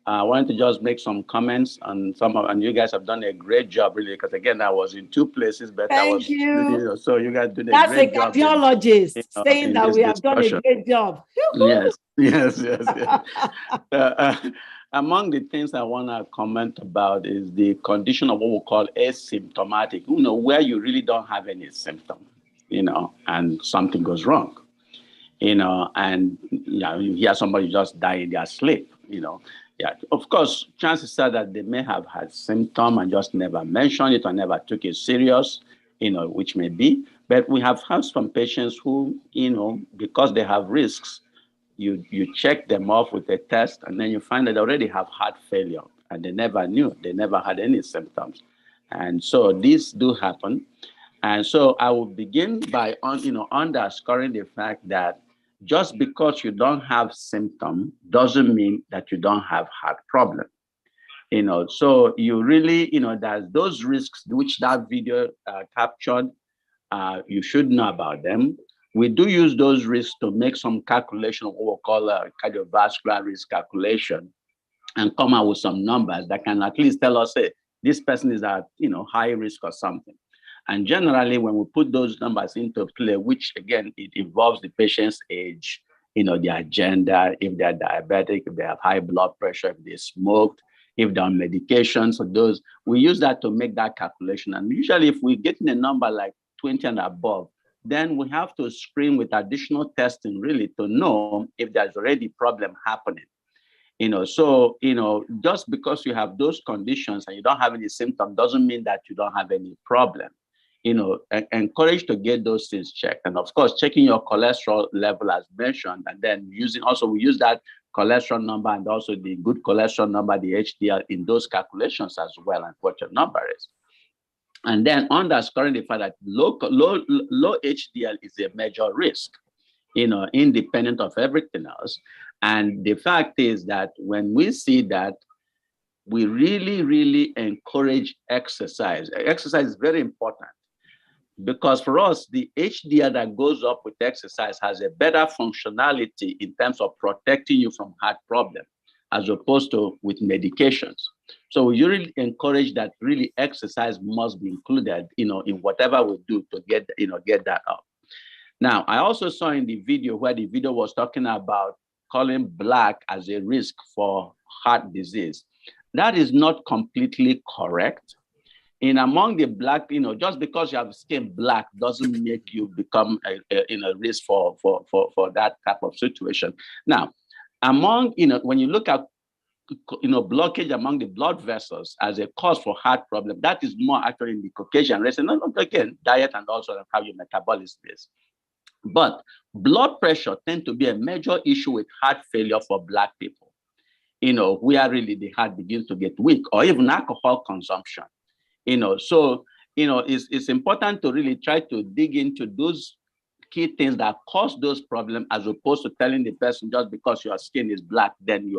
I wanted to just make some comments on and you guys have done a great job, really, because again, I was in 2 places, but Thank you. So you guys did a That's great job. That's a cardiologist saying that we have done a great job. Yes. Among the things I want to comment about is the condition of what we call asymptomatic, where you really don't have any symptom, and something goes wrong. And you hear somebody just die in their sleep, Of course, chances are that they may have had symptom and just never mentioned it or never took it serious, which may be. But we have had some patients who, because they have risks, you check them off with a test and then you find that they already have heart failure and they never knew, they never had any symptoms. And so these do happen. And so I will begin by underscoring the fact that just because you don't have symptom doesn't mean that you don't have heart problem. So you really, there's those risks which that video captured. You should know about them. We do use those risks to make some calculation of what we call a cardiovascular risk calculation and come out with some numbers that can at least tell us, hey, this person is at high risk or something. And generally, when we put those numbers into play, which again, it involves the patient's age, their gender, if they're diabetic, if they have high blood pressure, if they smoked, if they're on medication. So those, we use that to make that calculation. And usually if we get in a number like 20 and above, then we have to screen with additional testing really to know if there's already problem happening. So, just because you have those conditions and you don't have any symptom doesn't mean that you don't have any problem. Encourage to get those things checked. And of course, checking your cholesterol level as mentioned, and then we use that cholesterol number and also the good cholesterol number, the HDL, in those calculations as well, and what your number is. And then underscoring the fact that low HDL is a major risk, independent of everything else. And the fact is that when we see that, we really, really encourage exercise. Exercise is very important because for us, the HDL that goes up with exercise has a better functionality in terms of protecting you from heart problems as opposed to with medications. So we really encourage that really exercise must be included, in whatever we do to get that up. Now, I also saw in the video where the video was talking about calling Black as a risk for heart disease. That is not completely correct. Among the Black, just because you have skin black doesn't make you become a risk for that type of situation. Now, when you look at blockage among the blood vessels as a cause for heart problem, that is more actually in the Caucasian race, and again, diet and also how your metabolism is. But blood pressure tends to be a major issue with heart failure for Black people, where really the heart begins to get weak, or even alcohol consumption. So it's important to really try to dig into those key things that cause those problems, as opposed to telling the person just because your skin is black, then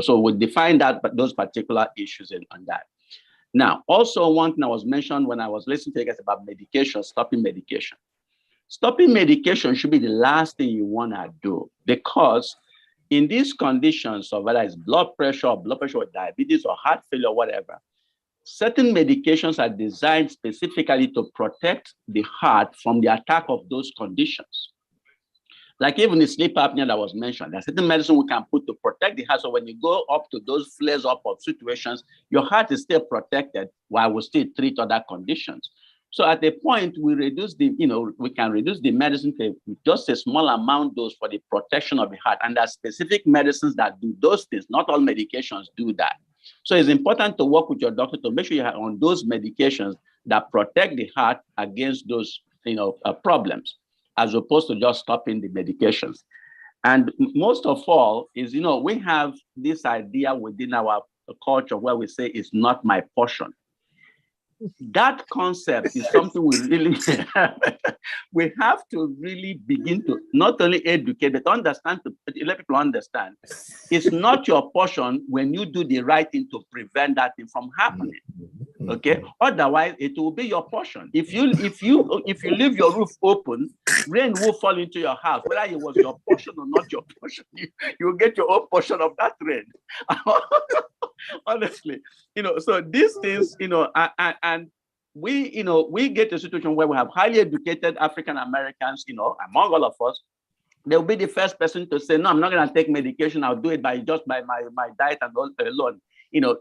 so we'll define that, but those particular issues on that. Now, also one thing I was mentioned when I was listening to you guys about medication, stopping medication. Stopping medication should be the last thing you want to do, because in these conditions, so whether it's blood pressure with diabetes or heart failure or whatever, certain medications are designed specifically to protect the heart from the attack of those conditions. Like even the sleep apnea that was mentioned, there's certain medicine we can put to protect the heart. So when you go up to those flares up of situations, your heart is still protected while we still treat other conditions. So at the point we reduce we can reduce the medicine to just a small amount dose for the protection of the heart. And there are specific medicines that do those things. Not all medications do that. So it's important to work with your doctor to make sure you're on those medications that protect the heart against those problems, as opposed to just stopping the medications. And most of all is, we have this idea within our culture where we say it's not my portion. That concept is something we really we have to really begin to not only educate, but understand, to let people understand it's not your portion when you do the right thing to prevent that thing from happening. Okay, otherwise it will be your portion. If you leave your roof open, rain will fall into your house, whether it was your portion or not your portion. You will get your own portion of that rain. Honestly, so these things, and we get a situation where we have highly educated African Americans, among all of us. They'll be the first person to say, no, I'm not going to take medication. I'll do it by my diet and all alone.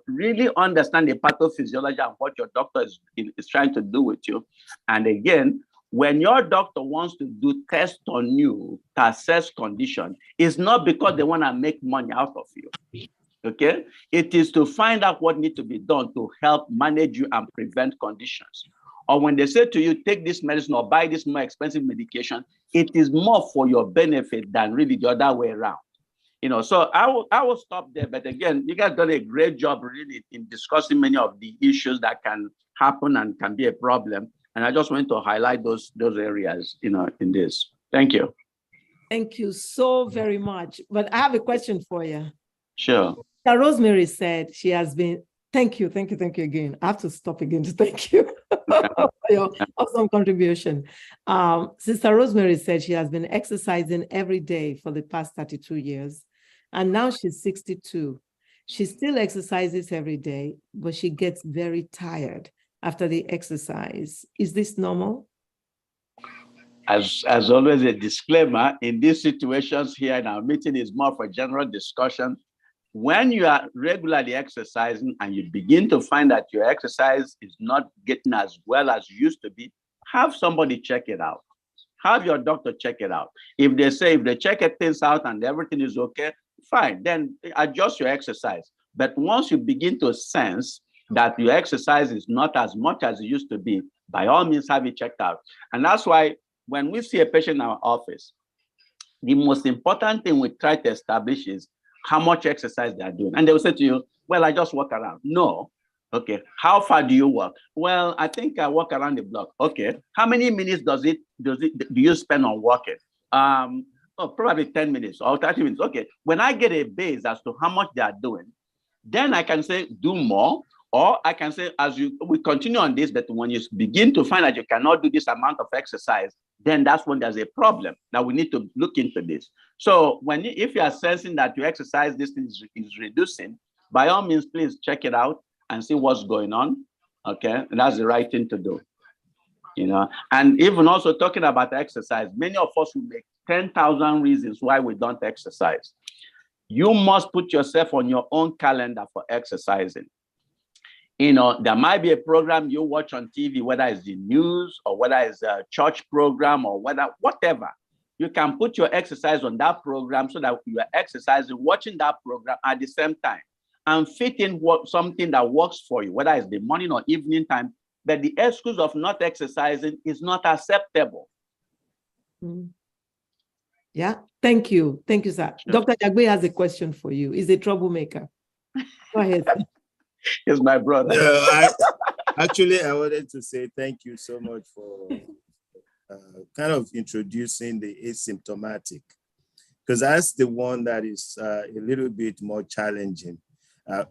Really understand the pathophysiology and what your doctor is trying to do with you. And again, when your doctor wants to do tests on you to assess condition, it's not because they want to make money out of you. Okay, it is to find out what needs to be done to help manage you and prevent conditions. Or when they say to you, take this medicine or buy this more expensive medication, it is more for your benefit than really the other way around. So I will stop there. But again, you guys done a great job really in discussing many of the issues that can happen and can be a problem. And I just want to highlight those areas, in this. Thank you. Thank you so very much. But I have a question for you. Sure. Rosemary said she has been, thank you again. I have to stop again to thank you for your awesome contribution. Sister Rosemary said she has been exercising every day for the past 32 years, and now she's 62. She still exercises every day, but she gets very tired after the exercise. Is this normal? as always, a disclaimer, in these situations here in our meeting is more for general discussion. When you are regularly exercising and you begin to find that your exercise is not getting as well as you used to be, have somebody check it out. Have your doctor check it out. If they check things out and everything is okay, fine, then adjust your exercise. But once you begin to sense that your exercise is not as much as it used to be, by all means, have it checked out. And that's why when we see a patient in our office, the most important thing we try to establish is how much exercise they are doing. And they will say to you, well, I just walk around. No. Okay. How far do you walk? Well, I think I walk around the block. Okay. How many minutes do you spend on walking? Probably 10 minutes or 30 minutes. Okay. When I get a base as to how much they are doing, then I can say do more, or I can say we continue on this, but when you begin to find that you cannot do this amount of exercise, then that's when there's a problem that we need to look into this. So if you are sensing that your exercise distance is reducing, by all means, please check it out and see what's going on. Okay, and that's the right thing to do. And even also talking about exercise, many of us will make 10,000 reasons why we don't exercise. You must put yourself on your own calendar for exercising. There might be a program you watch on TV, whether it's the news or whether it's a church program or whatever. You can put your exercise on that program so that you are exercising, watching that program at the same time, and fit in something that works for you, whether it's the morning or evening time. But the excuse of not exercising is not acceptable. Yeah, thank you. Thank you, sir. Sure. Dr. Jagbe has a question for you. He's a troublemaker. Go ahead. He's my brother. Actually, I wanted to say thank you so much for kind of introducing the asymptomatic, because that's the one that is a little bit more challenging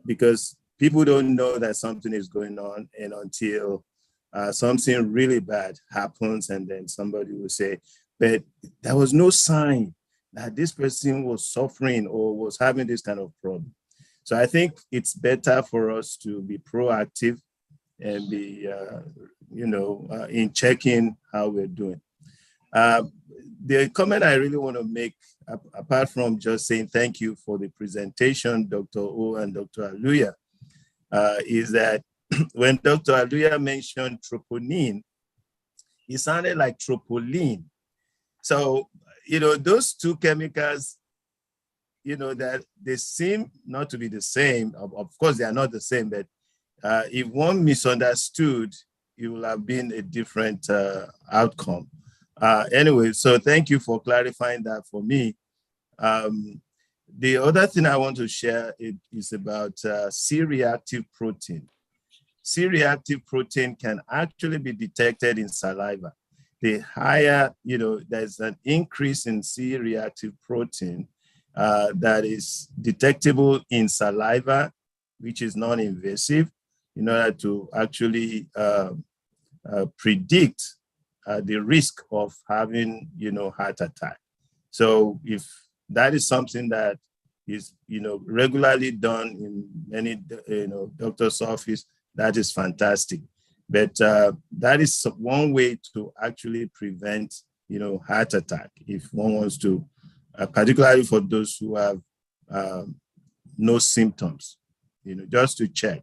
because people don't know that something is going on, and until something really bad happens, and then somebody will say, but there was no sign that this person was suffering or was having this kind of problem. So I think it's better for us to be proactive and be, in checking how we're doing. The comment I really want to make, apart from just saying thank you for the presentation, Dr. O and Dr. Aluya, is that when Dr. Aluya mentioned troponin, it sounded like tropoline. So, those two chemicals, that they seem not to be the same. Of course, they are not the same, but if one misunderstood, it will have been a different outcome. Anyway, so thank you for clarifying that for me. The other thing I want to share is about C-reactive protein. C-reactive protein can actually be detected in saliva. The higher, there's an increase in C-reactive protein that is detectable in saliva, which is non-invasive, in order to actually predict the risk of having, heart attack. So if that is something that is, regularly done in many, doctor's office, that is fantastic. But that is one way to actually prevent, heart attack if one wants to, particularly for those who have no symptoms, just to check.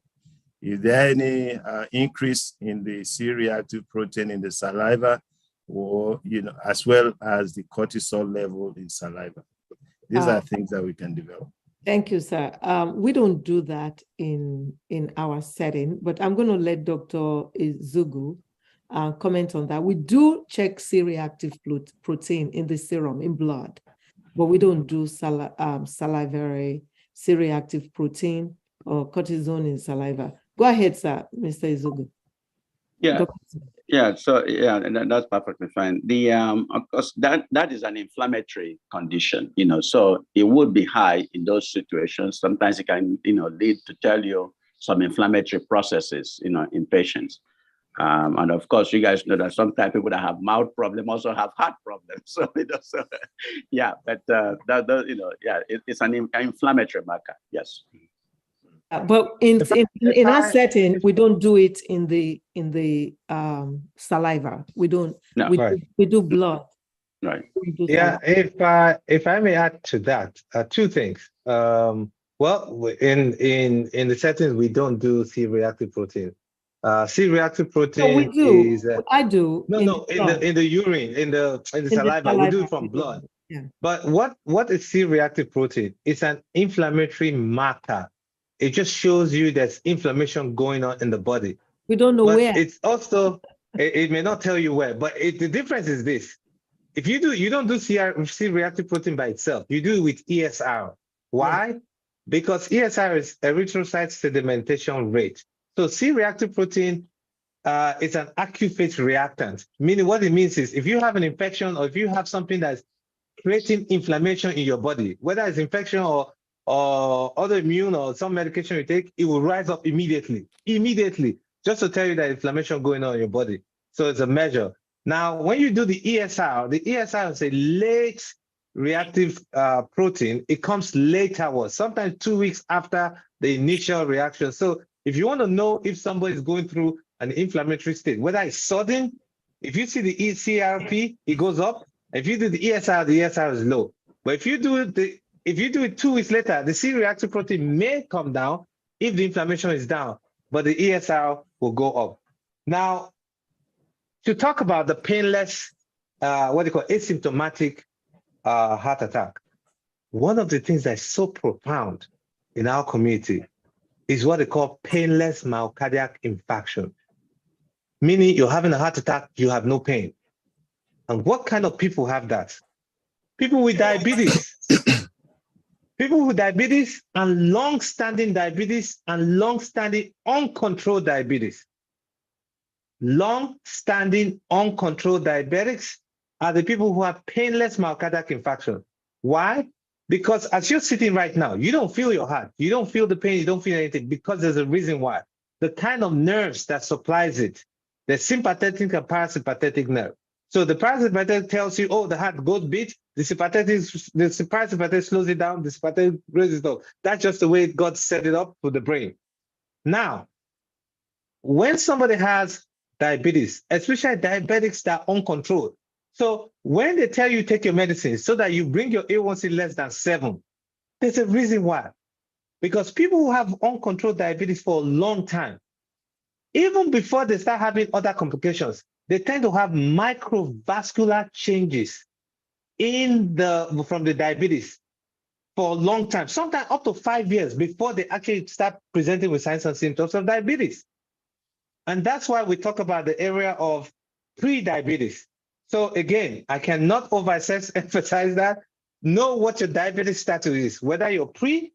Is there any increase in the C-reactive protein in the saliva, or, as well as the cortisol level in saliva? These are things that we can develop. Thank you, sir. We don't do that in our setting, but I'm going to let Dr. Izugu comment on that. We do check C-reactive protein in the serum, in blood, but we don't do salivary C-reactive protein or cortisone in saliva. Go ahead, sir, Mr. Izugu. Yeah. And that's perfectly fine. Of course, that is an inflammatory condition, so it would be high in those situations. Sometimes it can, lead to tell you some inflammatory processes, in patients. And of course, you guys know that sometimes people that have mouth problems also have heart problems. So, yeah, but it's an inflammatory marker. Yes. But in our setting, we don't do it in the saliva. We don't. No. We do blood. Right. We do Yeah, saliva. if I may add to that, two things. Well, in the settings we don't do C-reactive protein. C-reactive No, protein we do. is I do. no in the urine, in the saliva. We do it from blood. Yeah. But what is C-reactive protein? It's an inflammatory marker. It just shows you there's inflammation going on in the body. We don't know But where. it's also it may not tell you where. But the difference is this: if you don't do C-reactive protein by itself, you do it with ESR. Why? Yes. Because ESR is erythrocyte sedimentation rate. So C-reactive protein is an acute phase reactant, meaning what it means is if you have an infection or if you have something that's creating inflammation in your body, whether it's infection or autoimmune or some medication you take, it will rise up immediately, just to tell you that inflammation going on in your body. So it's a measure. Now, when you do the ESR is a late reactive protein. It comes later, sometimes 2 weeks after the initial reaction. So if you want to know if somebody is going through an inflammatory state, whether it's sudden, if you see the ECRP, it goes up. If you do the ESR is low. But if you do it 2 weeks later, the C-reactive protein may come down if the inflammation is down, but the ESR will go up. Now, to talk about the painless, what they call asymptomatic heart attack, one of the things that's so profound in our community is what they call painless myocardial infarction, meaning you're having a heart attack, you have no pain. And what kind of people have that? People with diabetes. People with diabetes and long-standing diabetes and long-standing uncontrolled diabetes. Long-standing uncontrolled diabetics are the people who have painless myocardial infarction. Why? Because as you're sitting right now, you don't feel your heart. You don't feel the pain. You don't feel anything because there's a reason why. The kind of nerves that supplies it, the sympathetic and parasympathetic nerve. So the parasympathetic tells you, oh, the heart goes beat. The parasympathetic slows it down. The sympathetic raises it up. That's just the way God set it up for the brain. Now, when somebody has diabetes, especially diabetics that are uncontrolled, so when they tell you take your medicine so that you bring your A1C less than 7, there's a reason why. Because people who have uncontrolled diabetes for a long time, even before they start having other complications, they tend to have microvascular changes from the diabetes for a long time, sometimes up to 5 years before they actually start presenting with signs and symptoms of diabetes. And that's why we talk about the area of pre-diabetes. So again, I cannot emphasize that. Know what your diabetes status is, whether you're pre,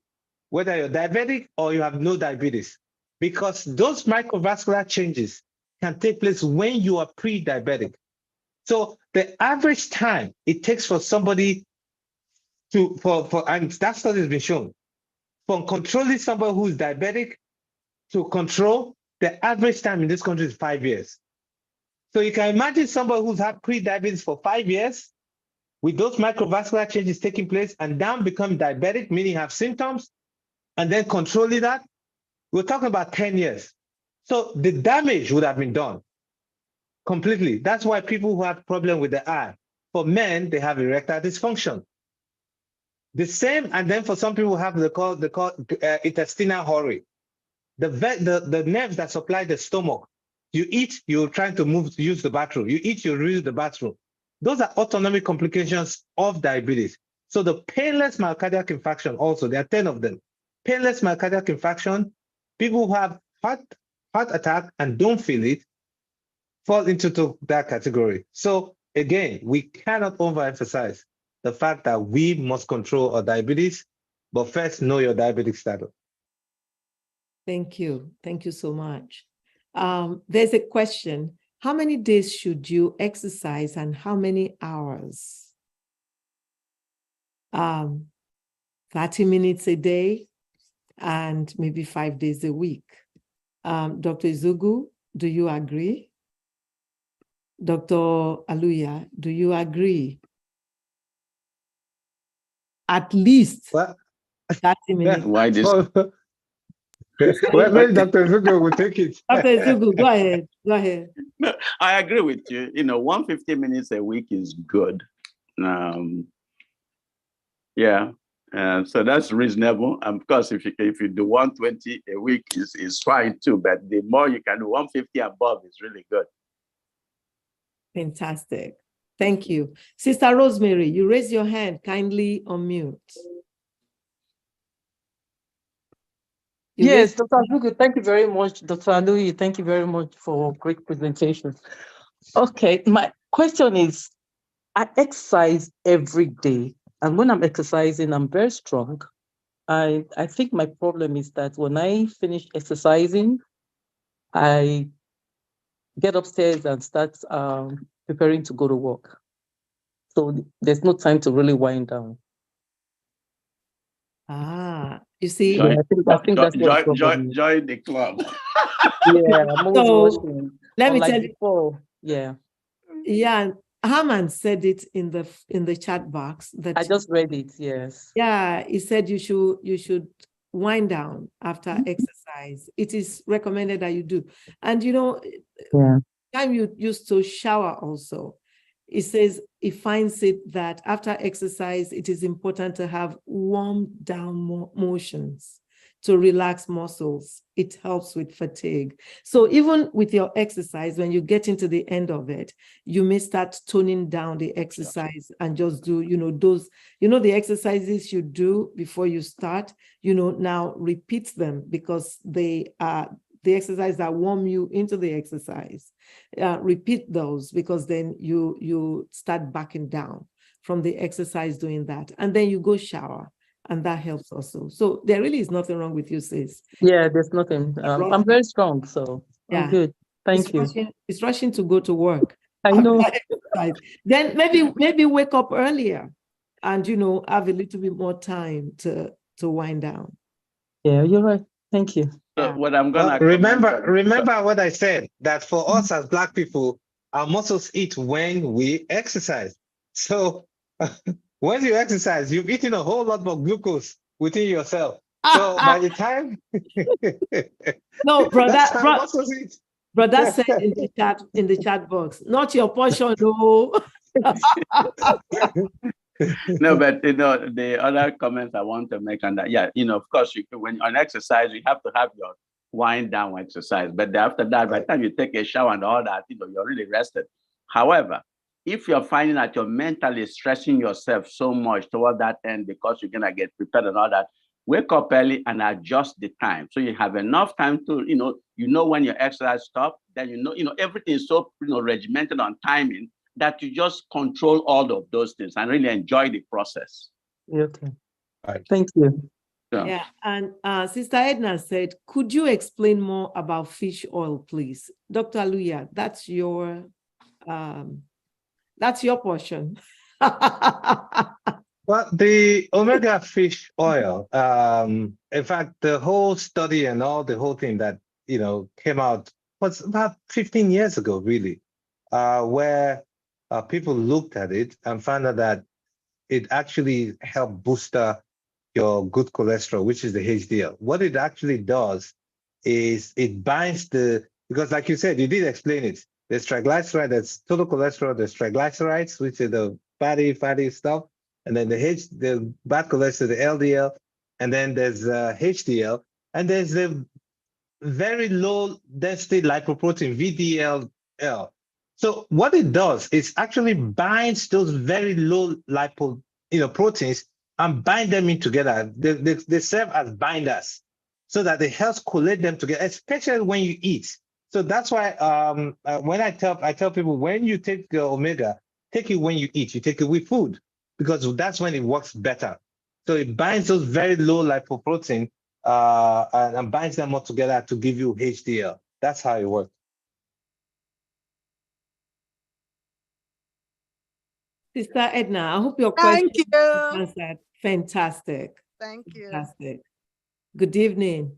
whether you're diabetic, or you have no diabetes. Because those microvascular changes can take place when you are pre-diabetic. So the average time it takes for somebody and that study has been shown, from controlling somebody who's diabetic to control, the average time in this country is 5 years. So you can imagine somebody who's had pre-diabetes for 5 years with those microvascular changes taking place and then become diabetic, meaning have symptoms, and then controlling that. We're talking about 10 years. So the damage would have been done completely. That's why people who have problem with the eye, for men, they have erectile dysfunction. The same, and then for some people who have the intestinal hurry. The nerves that supply the stomach. You eat, you're trying to use the bathroom. You eat, you use the bathroom. Those are autonomic complications of diabetes. So the painless myocardial infarction also, there are 10 of them. Painless myocardial infarction, people who have heart attack and don't feel it, fall into that category. So again, we cannot overemphasize the fact that we must control our diabetes, but first know your diabetic status. Thank you. Thank you so much. There's a question. How many days should you exercise and how many hours? 30 minutes a day and maybe 5 days a week. Dr. Izugu, do you agree? Dr. Aluya, do you agree? At least 30 minutes. Why this? Well, maybe Dr. Zugo will take it. Dr. Zugu, go ahead. Go ahead. No, I agree with you. 150 minutes a week is good. Yeah. So that's reasonable. And of course, if you do 120 a week is fine too. But the more you can do, 150 above is really good. Fantastic. Thank you. Sister Rosemary, you raise your hand. Kindly unmute. Yes, Dr. Azugu, thank you very much. Dr. Aluyi, thank you very much for great presentation. Okay, my question is, I exercise every day, and when I'm exercising, I'm very strong. I think my problem is that when I finish exercising, I get upstairs and start preparing to go to work. So there's no time to really wind down. You see, Join, I think that's what the problem is. join the club. Yeah, I'm always So, rushing. let me Unlike tell you. before. Yeah. Yeah, Haman said it in the chat box that I just read it, yes. yeah, he said you should wind down after exercise. It is recommended that you do. And Yeah. time you used to shower also, it says he finds it that after exercise, it is important to have warm down motions to relax muscles. It helps with fatigue. So even with your exercise, when you get into the end of it, you may start toning down the exercise and just do, those, the exercises you do before you start, now repeat them because they are the exercise that warm you into the exercise. Repeat those because then you start backing down from the exercise doing that. And then you go shower. And that helps also. So there really is nothing wrong with you, sis. Yeah, there's nothing. I'm very strong, so I'm good. Thank you. It's rushing to go to work. I know. Then maybe wake up earlier and have a little bit more time to wind down. Yeah, you're right. Thank you. So what I'm gonna remember what I said, that for us as Black people, our muscles eat when we exercise. So when you exercise, you've eaten a whole lot more glucose within yourself. So by the time no, brother, that's how muscles eat. Brother said in the chat box, not your portion, no. No, but the other comments I want to make on that, yeah, of course, when on exercise, you have to have your wind down exercise. But after that, by the time you take a shower and all that, you're really rested. However, if you're finding that you're mentally stressing yourself so much toward that end because you're gonna get prepared and all that, wake up early and adjust the time. So you have enough time to, when your exercise stops, then everything is so regimented on timing that you just control all of those things and really enjoy the process. Okay. Right. Thank you. Yeah, and Sister Edna said, could you explain more about fish oil, please? Dr. Aluyi, that's your portion. Well, the omega fish oil, in fact, the whole study and the whole thing that, came out was about 15 years ago, really, where people looked at it and found out that it actually helped boost your good cholesterol, which is the HDL. What it actually does is it binds because like you said, you did explain it. There's triglyceride, there's total cholesterol, there's triglycerides, which is the fatty stuff. And then the bad cholesterol, the LDL, and then there's HDL, and there's the very low density lipoprotein, VDL. So what it does is actually binds those very low proteins and bind them in together. They serve as binders so that it helps collate them together, especially when you eat. So that's why when I tell people, when you take the omega, take it when you eat. You take it with food because that's when it works better. So it binds those very low lipoprotein and binds them all together to give you HDL. That's how it works. Sister Edna, I hope your question is answered. Fantastic. Thank you. Fantastic. Good evening.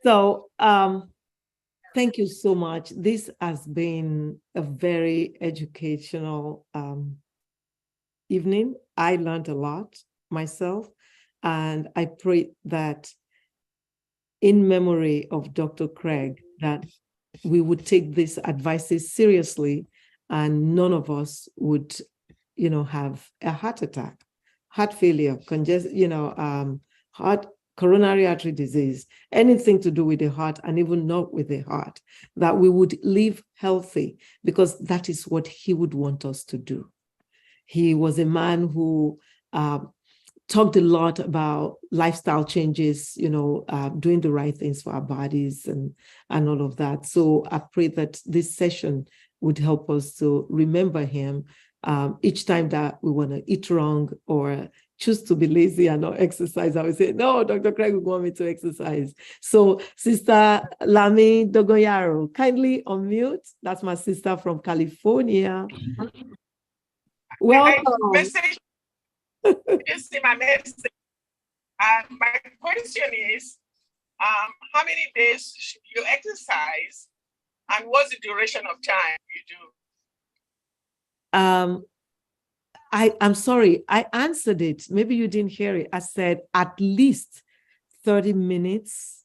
So thank you so much. This has been a very educational evening. I learned a lot myself, and I pray that in memory of Dr. Craig, that we would take these advices seriously and none of us would, have a heart attack, heart failure, coronary artery disease, anything to do with the heart and even not with the heart, that we would live healthy because that is what he would want us to do. He was a man who talked a lot about lifestyle changes, doing the right things for our bodies and all of that. So I pray that this session would help us to remember him each time that we want to eat wrong or choose to be lazy and not exercise. I would say, no, Dr. Craig would want me to exercise. So Sister Lami Dogoyaro, kindly unmute. That's my sister from California. Welcome. Message. You see my message. My question is, how many days should you exercise, and what's the duration of time you do? I'm sorry, I answered it. Maybe you didn't hear it. I said at least 30 minutes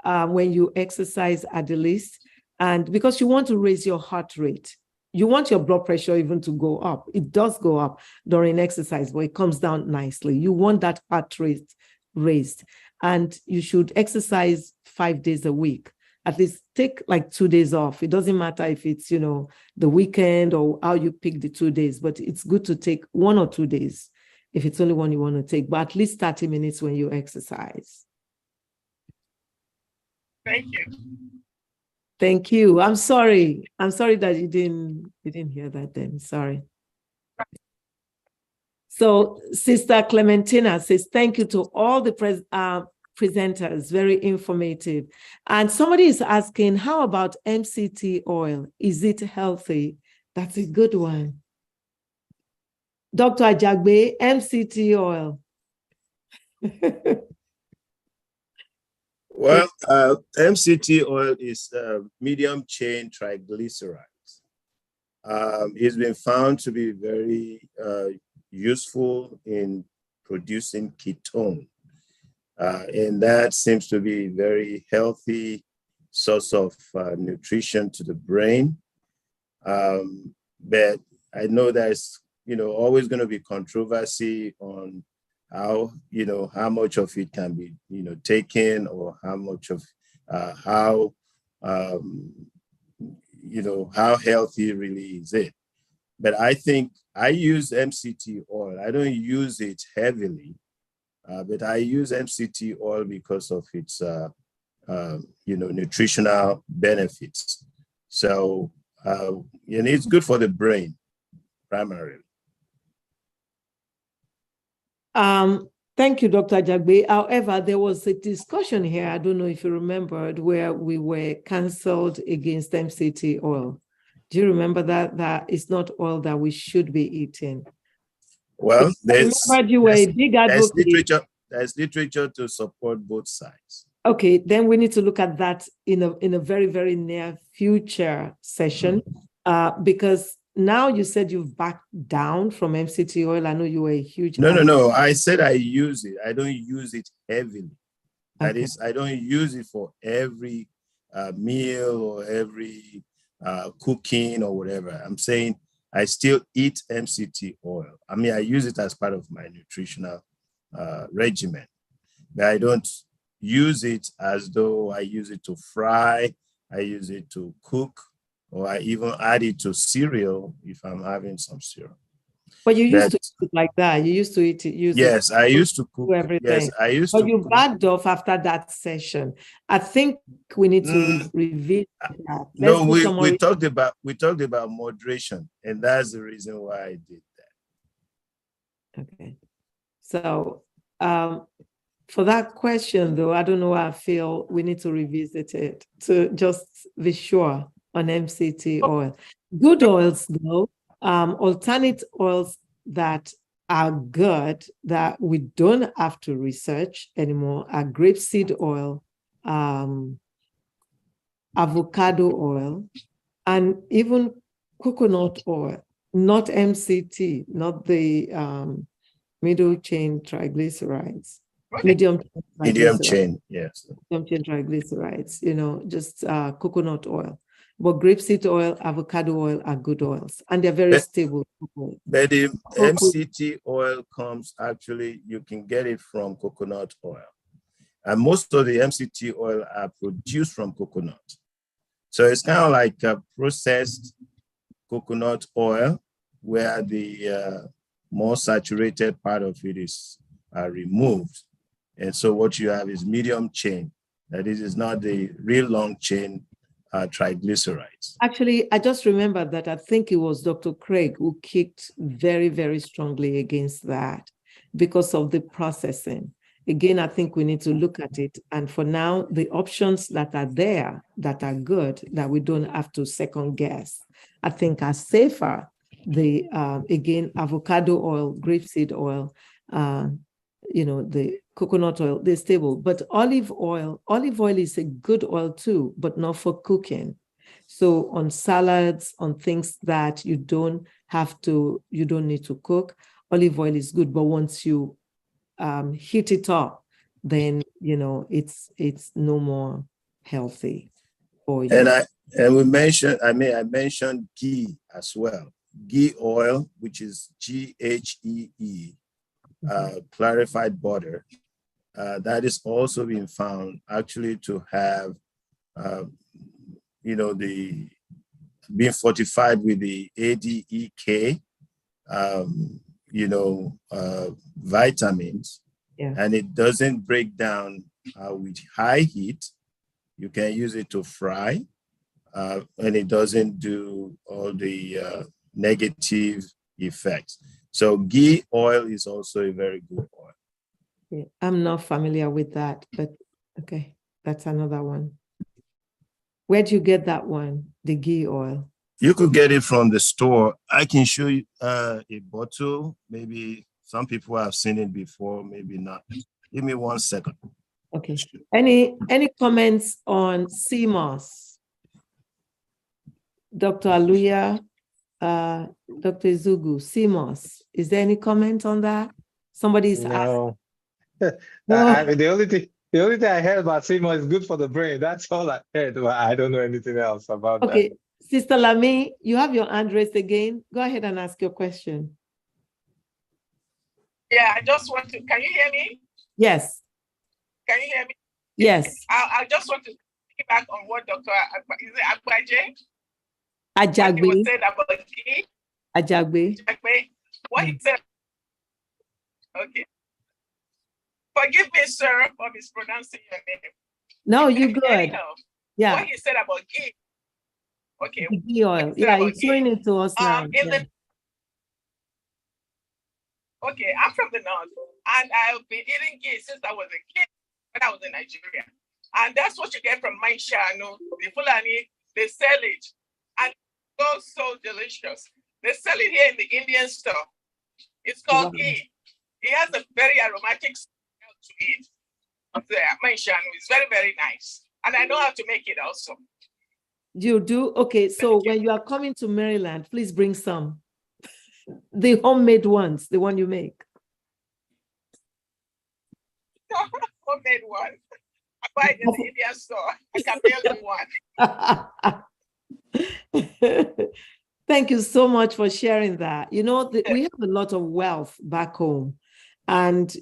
when you exercise at the least. And because you want to raise your heart rate, you want your blood pressure even to go up. It does go up during exercise, but it comes down nicely. You want that heart rate raised. And you should exercise 5 days a week. At least take like 2 days off. It doesn't matter if it's, the weekend or how you pick the 2 days, but it's good to take 1 or 2 days if it's only one you want to take, but at least 30 minutes when you exercise. Thank you. Thank you. I'm sorry that you didn't hear that then. Sorry. So Sister Clementina says, thank you to all the presenters, very informative. And somebody is asking, how about MCT oil? Is it healthy? That's a good one. Dr. Ajagbe, MCT oil. Well, MCT oil is medium chain triglycerides. It's been found to be very useful in producing ketone. And that seems to be a very healthy source of nutrition to the brain. But I know there's, always going to be controversy on how much of it can be, taken, or how much of how healthy really is it. But I think I use MCT oil. I don't use it heavily. But I use MCT oil because of its, nutritional benefits. So, and it's good for the brain, primarily. Thank you, Dr. Jagbe. However, there was a discussion here, I don't know if you remembered, where we were canceled against MCT oil. Do you remember that it's not oil that we should be eating? Well, there's literature to support both sides. Okay, then we need to look at that in a very, very near future session, because now you said you've backed down from MCT oil. I know you were a huge... No. I said I use it. I don't use it heavily. That Okay. is, I don't use it for every meal or every cooking or whatever. I'm saying I still eat MCT oil. I mean, I use it as part of my nutritional regimen, but I don't use it as though I use it to fry. I use it to cook, or I even add it to cereal if I'm having some cereal. But you used to eat it like that. You used to eat it. Yes, I used to cook everything. Yes, I used but to. You cook. backed off after that session. I think we need to revisit that. No, we talked about moderation, and that's the reason why I did that. Okay. So for that question, though, I don't know why I feel we need to revisit it to just be sure on MCT oil. Good oils, though, alternate oils that are good that we don't have to research anymore are grapeseed oil, avocado oil, and even coconut oil, not MCT, not the middle chain triglycerides. Medium chain, yes. Medium chain triglycerides, just coconut oil. But grapeseed oil, avocado oil are good oils, and they're very stable. But the MCT oil comes, actually, you can get it from coconut oil. And most of the MCT oil are produced from coconut. So it's kind of like a processed coconut oil where the more saturated part of it is removed. And so what you have is medium chain. That is not the real long chain triglycerides. Actually, I just remember that I think it was Dr. Craig who kicked very, very strongly against that because of the processing. Again, I think we need to look at it. And for now, the options that are there that are good, that we don't have to second guess, I think are safer. The, again, avocado oil, grapeseed oil, the coconut oil, they're stable. But olive oil is a good oil too, but not for cooking. So on salads, on things that you don't need to cook, olive oil is good. But once you heat it up, then it's no more healthy for you. And I mentioned ghee as well. Ghee oil, which is GHEE, clarified butter, that is also being found actually to have, being fortified with the ADEK, vitamins, and it doesn't break down with high heat. You can use it to fry, and it doesn't do all the negative effects. So ghee oil is also a very good oil. Yeah, I'm not familiar with that, but okay, that's another one. Where do you get that one, the ghee oil? You could get it from the store. I can show you a bottle. Maybe some people have seen it before, maybe not. Give me 1 second. Okay. Any comments on CMOS? Dr. Aluya, Dr. Zugu, CMOS. Is there any comment on that? Somebody's No. No. I mean, the only thing I heard about CMOS is good for the brain. That's all I heard. But I don't know anything else about that. Okay, Sister Lami, you have your hand raised again. Go ahead and ask your question. Yeah, I just want to, can you hear me? Yes. Can you hear me? Yes. I just want to piggyback on what Dr. Ajagbe. What he said about ghee. Ajagbe. What he said. Okay. Forgive me, sir, for mispronouncing your name. No, you're good. Anyhow, Yeah. what he said about ghee. Okay. The ghee oil. Yeah, he's showing it to us now. Okay, I'm from the north, and I've been eating ghee since I was a kid when I was in Nigeria. And that's what you get from Maishano, the Fulani, they sell it. And it's so delicious. They sell it here in the Indian store. It's called ghee. It has a very aromatic smell to it. The Maishano is very, very nice. And I know how to make it also. You do? Okay, so when you are coming to Maryland, please bring some. The homemade ones, the one you make. Homemade one. I buy it in the Indian store. I can build one. Thank you so much for sharing that. We have a lot of wealth back home. And,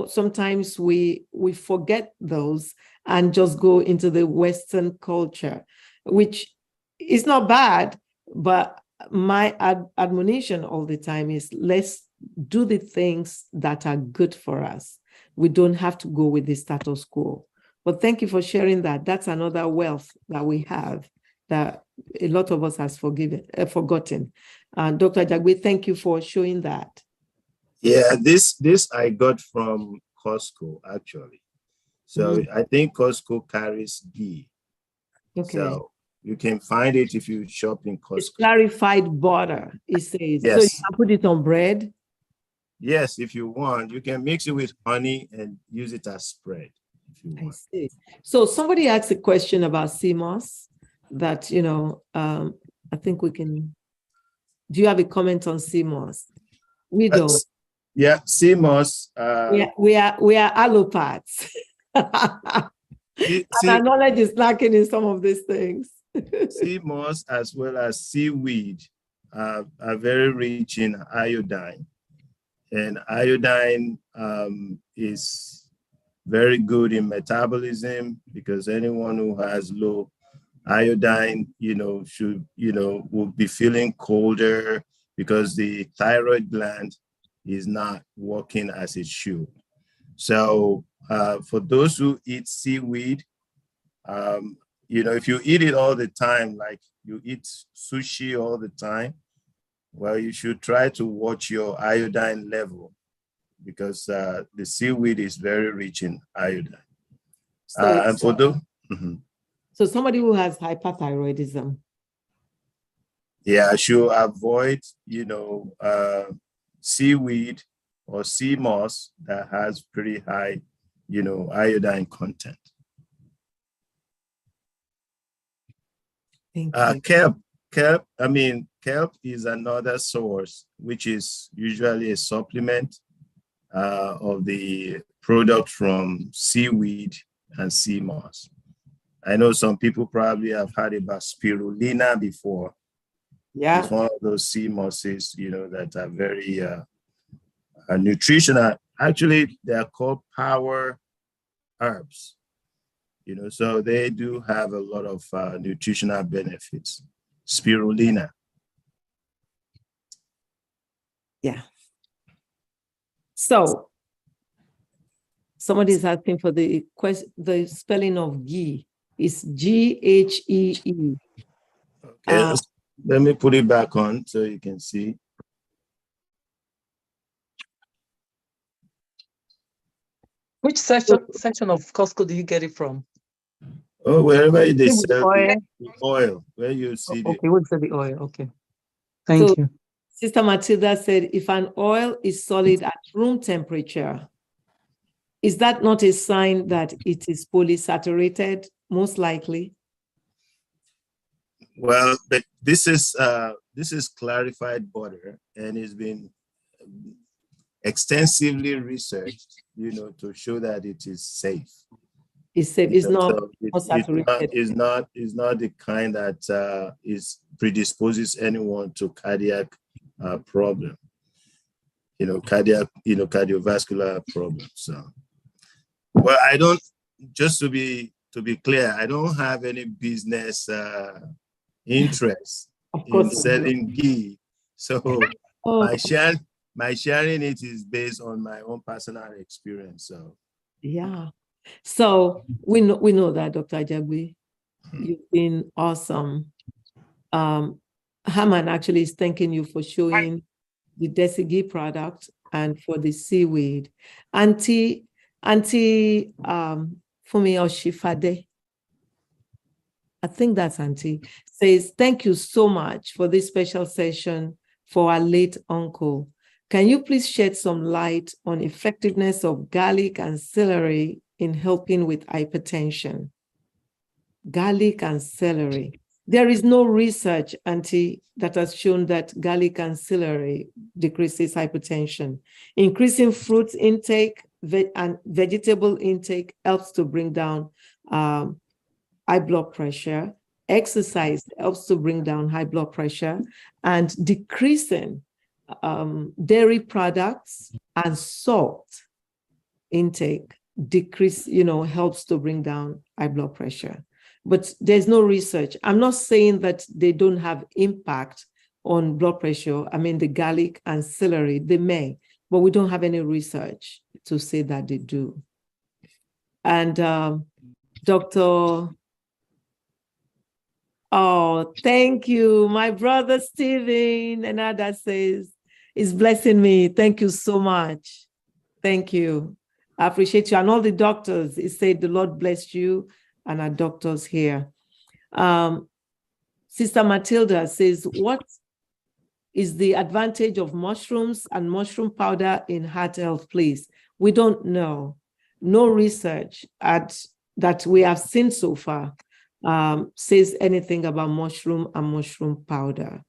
sometimes we forget those and just go into the Western culture, which is not bad, but my admonition all the time is let's do the things that are good for us. We don't have to go with the status quo. But thank you for sharing that. That's another wealth that we have that a lot of us has forgotten. Dr. Jagbe, thank you for showing that. Yeah, this I got from Costco, actually. So I think Costco carries ghee. Okay. So you can find it if you shop in Costco. It's clarified butter, it says. Yes. So you can put it on bread? Yes, if you want. You can mix it with honey and use it as spread if you want. I see. So somebody asked a question about CMOS that, I think we can. Do you have a comment on CMOS? We don't. Yeah, CMOS. We are allopaths. And our knowledge is lacking in some of these things. CMOS as well as seaweed are very rich in iodine. And iodine is very good in metabolism, because anyone who has low iodine, will be feeling colder because the thyroid gland is not working as it should. So for those who eat seaweed, if you eat it all the time, like you eat sushi all the time, well, you should try to watch your iodine level, because the seaweed is very rich in iodine. And for those, so somebody who has hyperthyroidism, should avoid, seaweed or sea moss that has pretty high, iodine content. Thank you. Kelp is another source, which is usually a supplement of the product from seaweed and sea moss. I know some people probably have heard about spirulina before. Yeah. It's one of those sea mosses, that are very nutritional. Actually, they are called power herbs. So they do have a lot of nutritional benefits. Spirulina. Yeah. So somebody is asking for the spelling of ghee. It's Ghee. Okay, let me put it back on so you can see. Which section of Costco do you get it from? Oh, wherever they sell oil. The oil, where you see Okay, what's the oil? Okay. Thank you. Sister Matilda said, if an oil is solid at room temperature, is that not a sign that it is polysaturated? Most likely. Well, but this is clarified butter, and it's been extensively researched, to show that it is safe. It's safe. It's not saturated. It's not the kind that predisposes anyone to cardiac problem. Cardiovascular problems. So, well, I don't. Just to be clear, I don't have any business interest in selling ghee. So my sharing it is based on my own personal experience. So yeah. So we know that, Dr. Ajagbe, you've been awesome. Haman actually is thanking you for showing the Desi Ghee product and for the seaweed. Auntie Fumi Oshifade, I think that's Auntie, says, thank you so much for this special session for our late uncle. Can you please shed some light on effectiveness of garlic and celery in helping with hypertension? Garlic and celery. There is no research, Auntie, that has shown that garlic and celery decreases hypertension. Increasing fruit intake and vegetable intake helps to bring down high blood pressure. Exercise helps to bring down high blood pressure, and decreasing dairy products and salt intake helps to bring down high blood pressure. But there's no research. I'm not saying that they don't have impact on blood pressure. I mean, the garlic and celery, they may, but we don't have any research to say that they do. And Dr. Oh, thank you. My brother Stephen, Another says, is blessing me. Thank you so much. Thank you. I appreciate you. And all the doctors, he said, the Lord bless you and our doctors here. Sister Matilda says, what is the advantage of mushrooms and mushroom powder in heart health, please? We don't know. No research that we have seen so far says anything about mushroom and mushroom powder.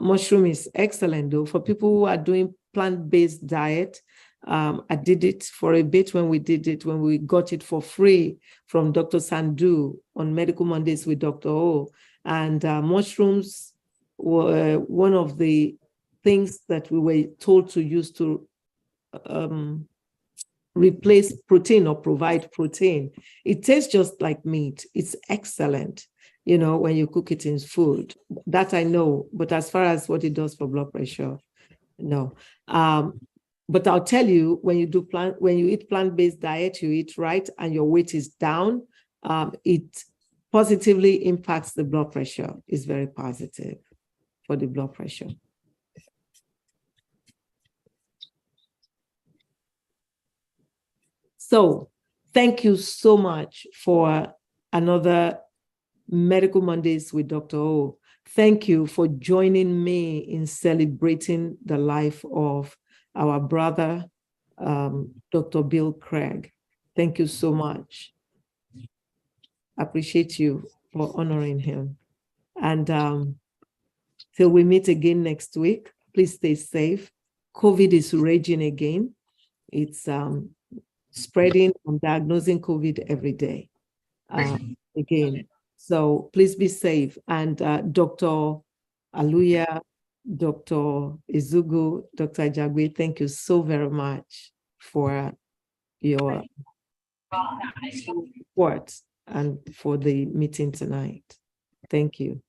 Mushroom is excellent though for people who are doing plant-based diet. I did it for a bit when we got it for free from Dr. Sandhu on Medical Mondays with Dr. O. And mushrooms were one of the things that we were told to use to replace protein or provide protein. It tastes just like meat. It's excellent, you know, when you cook it in food. That I know, but as far as what it does for blood pressure, no. But I'll tell you, when you eat plant-based diet, you eat right, and your weight is down, it positively impacts the blood pressure. It's very positive for the blood pressure. So thank you so much for another Medical Mondays with Dr. O. Thank you for joining me in celebrating the life of our brother, Dr. Bill Craig. Thank you so much. I appreciate you for honoring him. And till we meet again next week, please stay safe. COVID is raging again. It's spreading. I'm diagnosing COVID every day again. So please be safe. And Dr. Aluya, Dr. Izugu, Dr. Jagwe, thank you so very much for your support and for the meeting tonight. Thank you.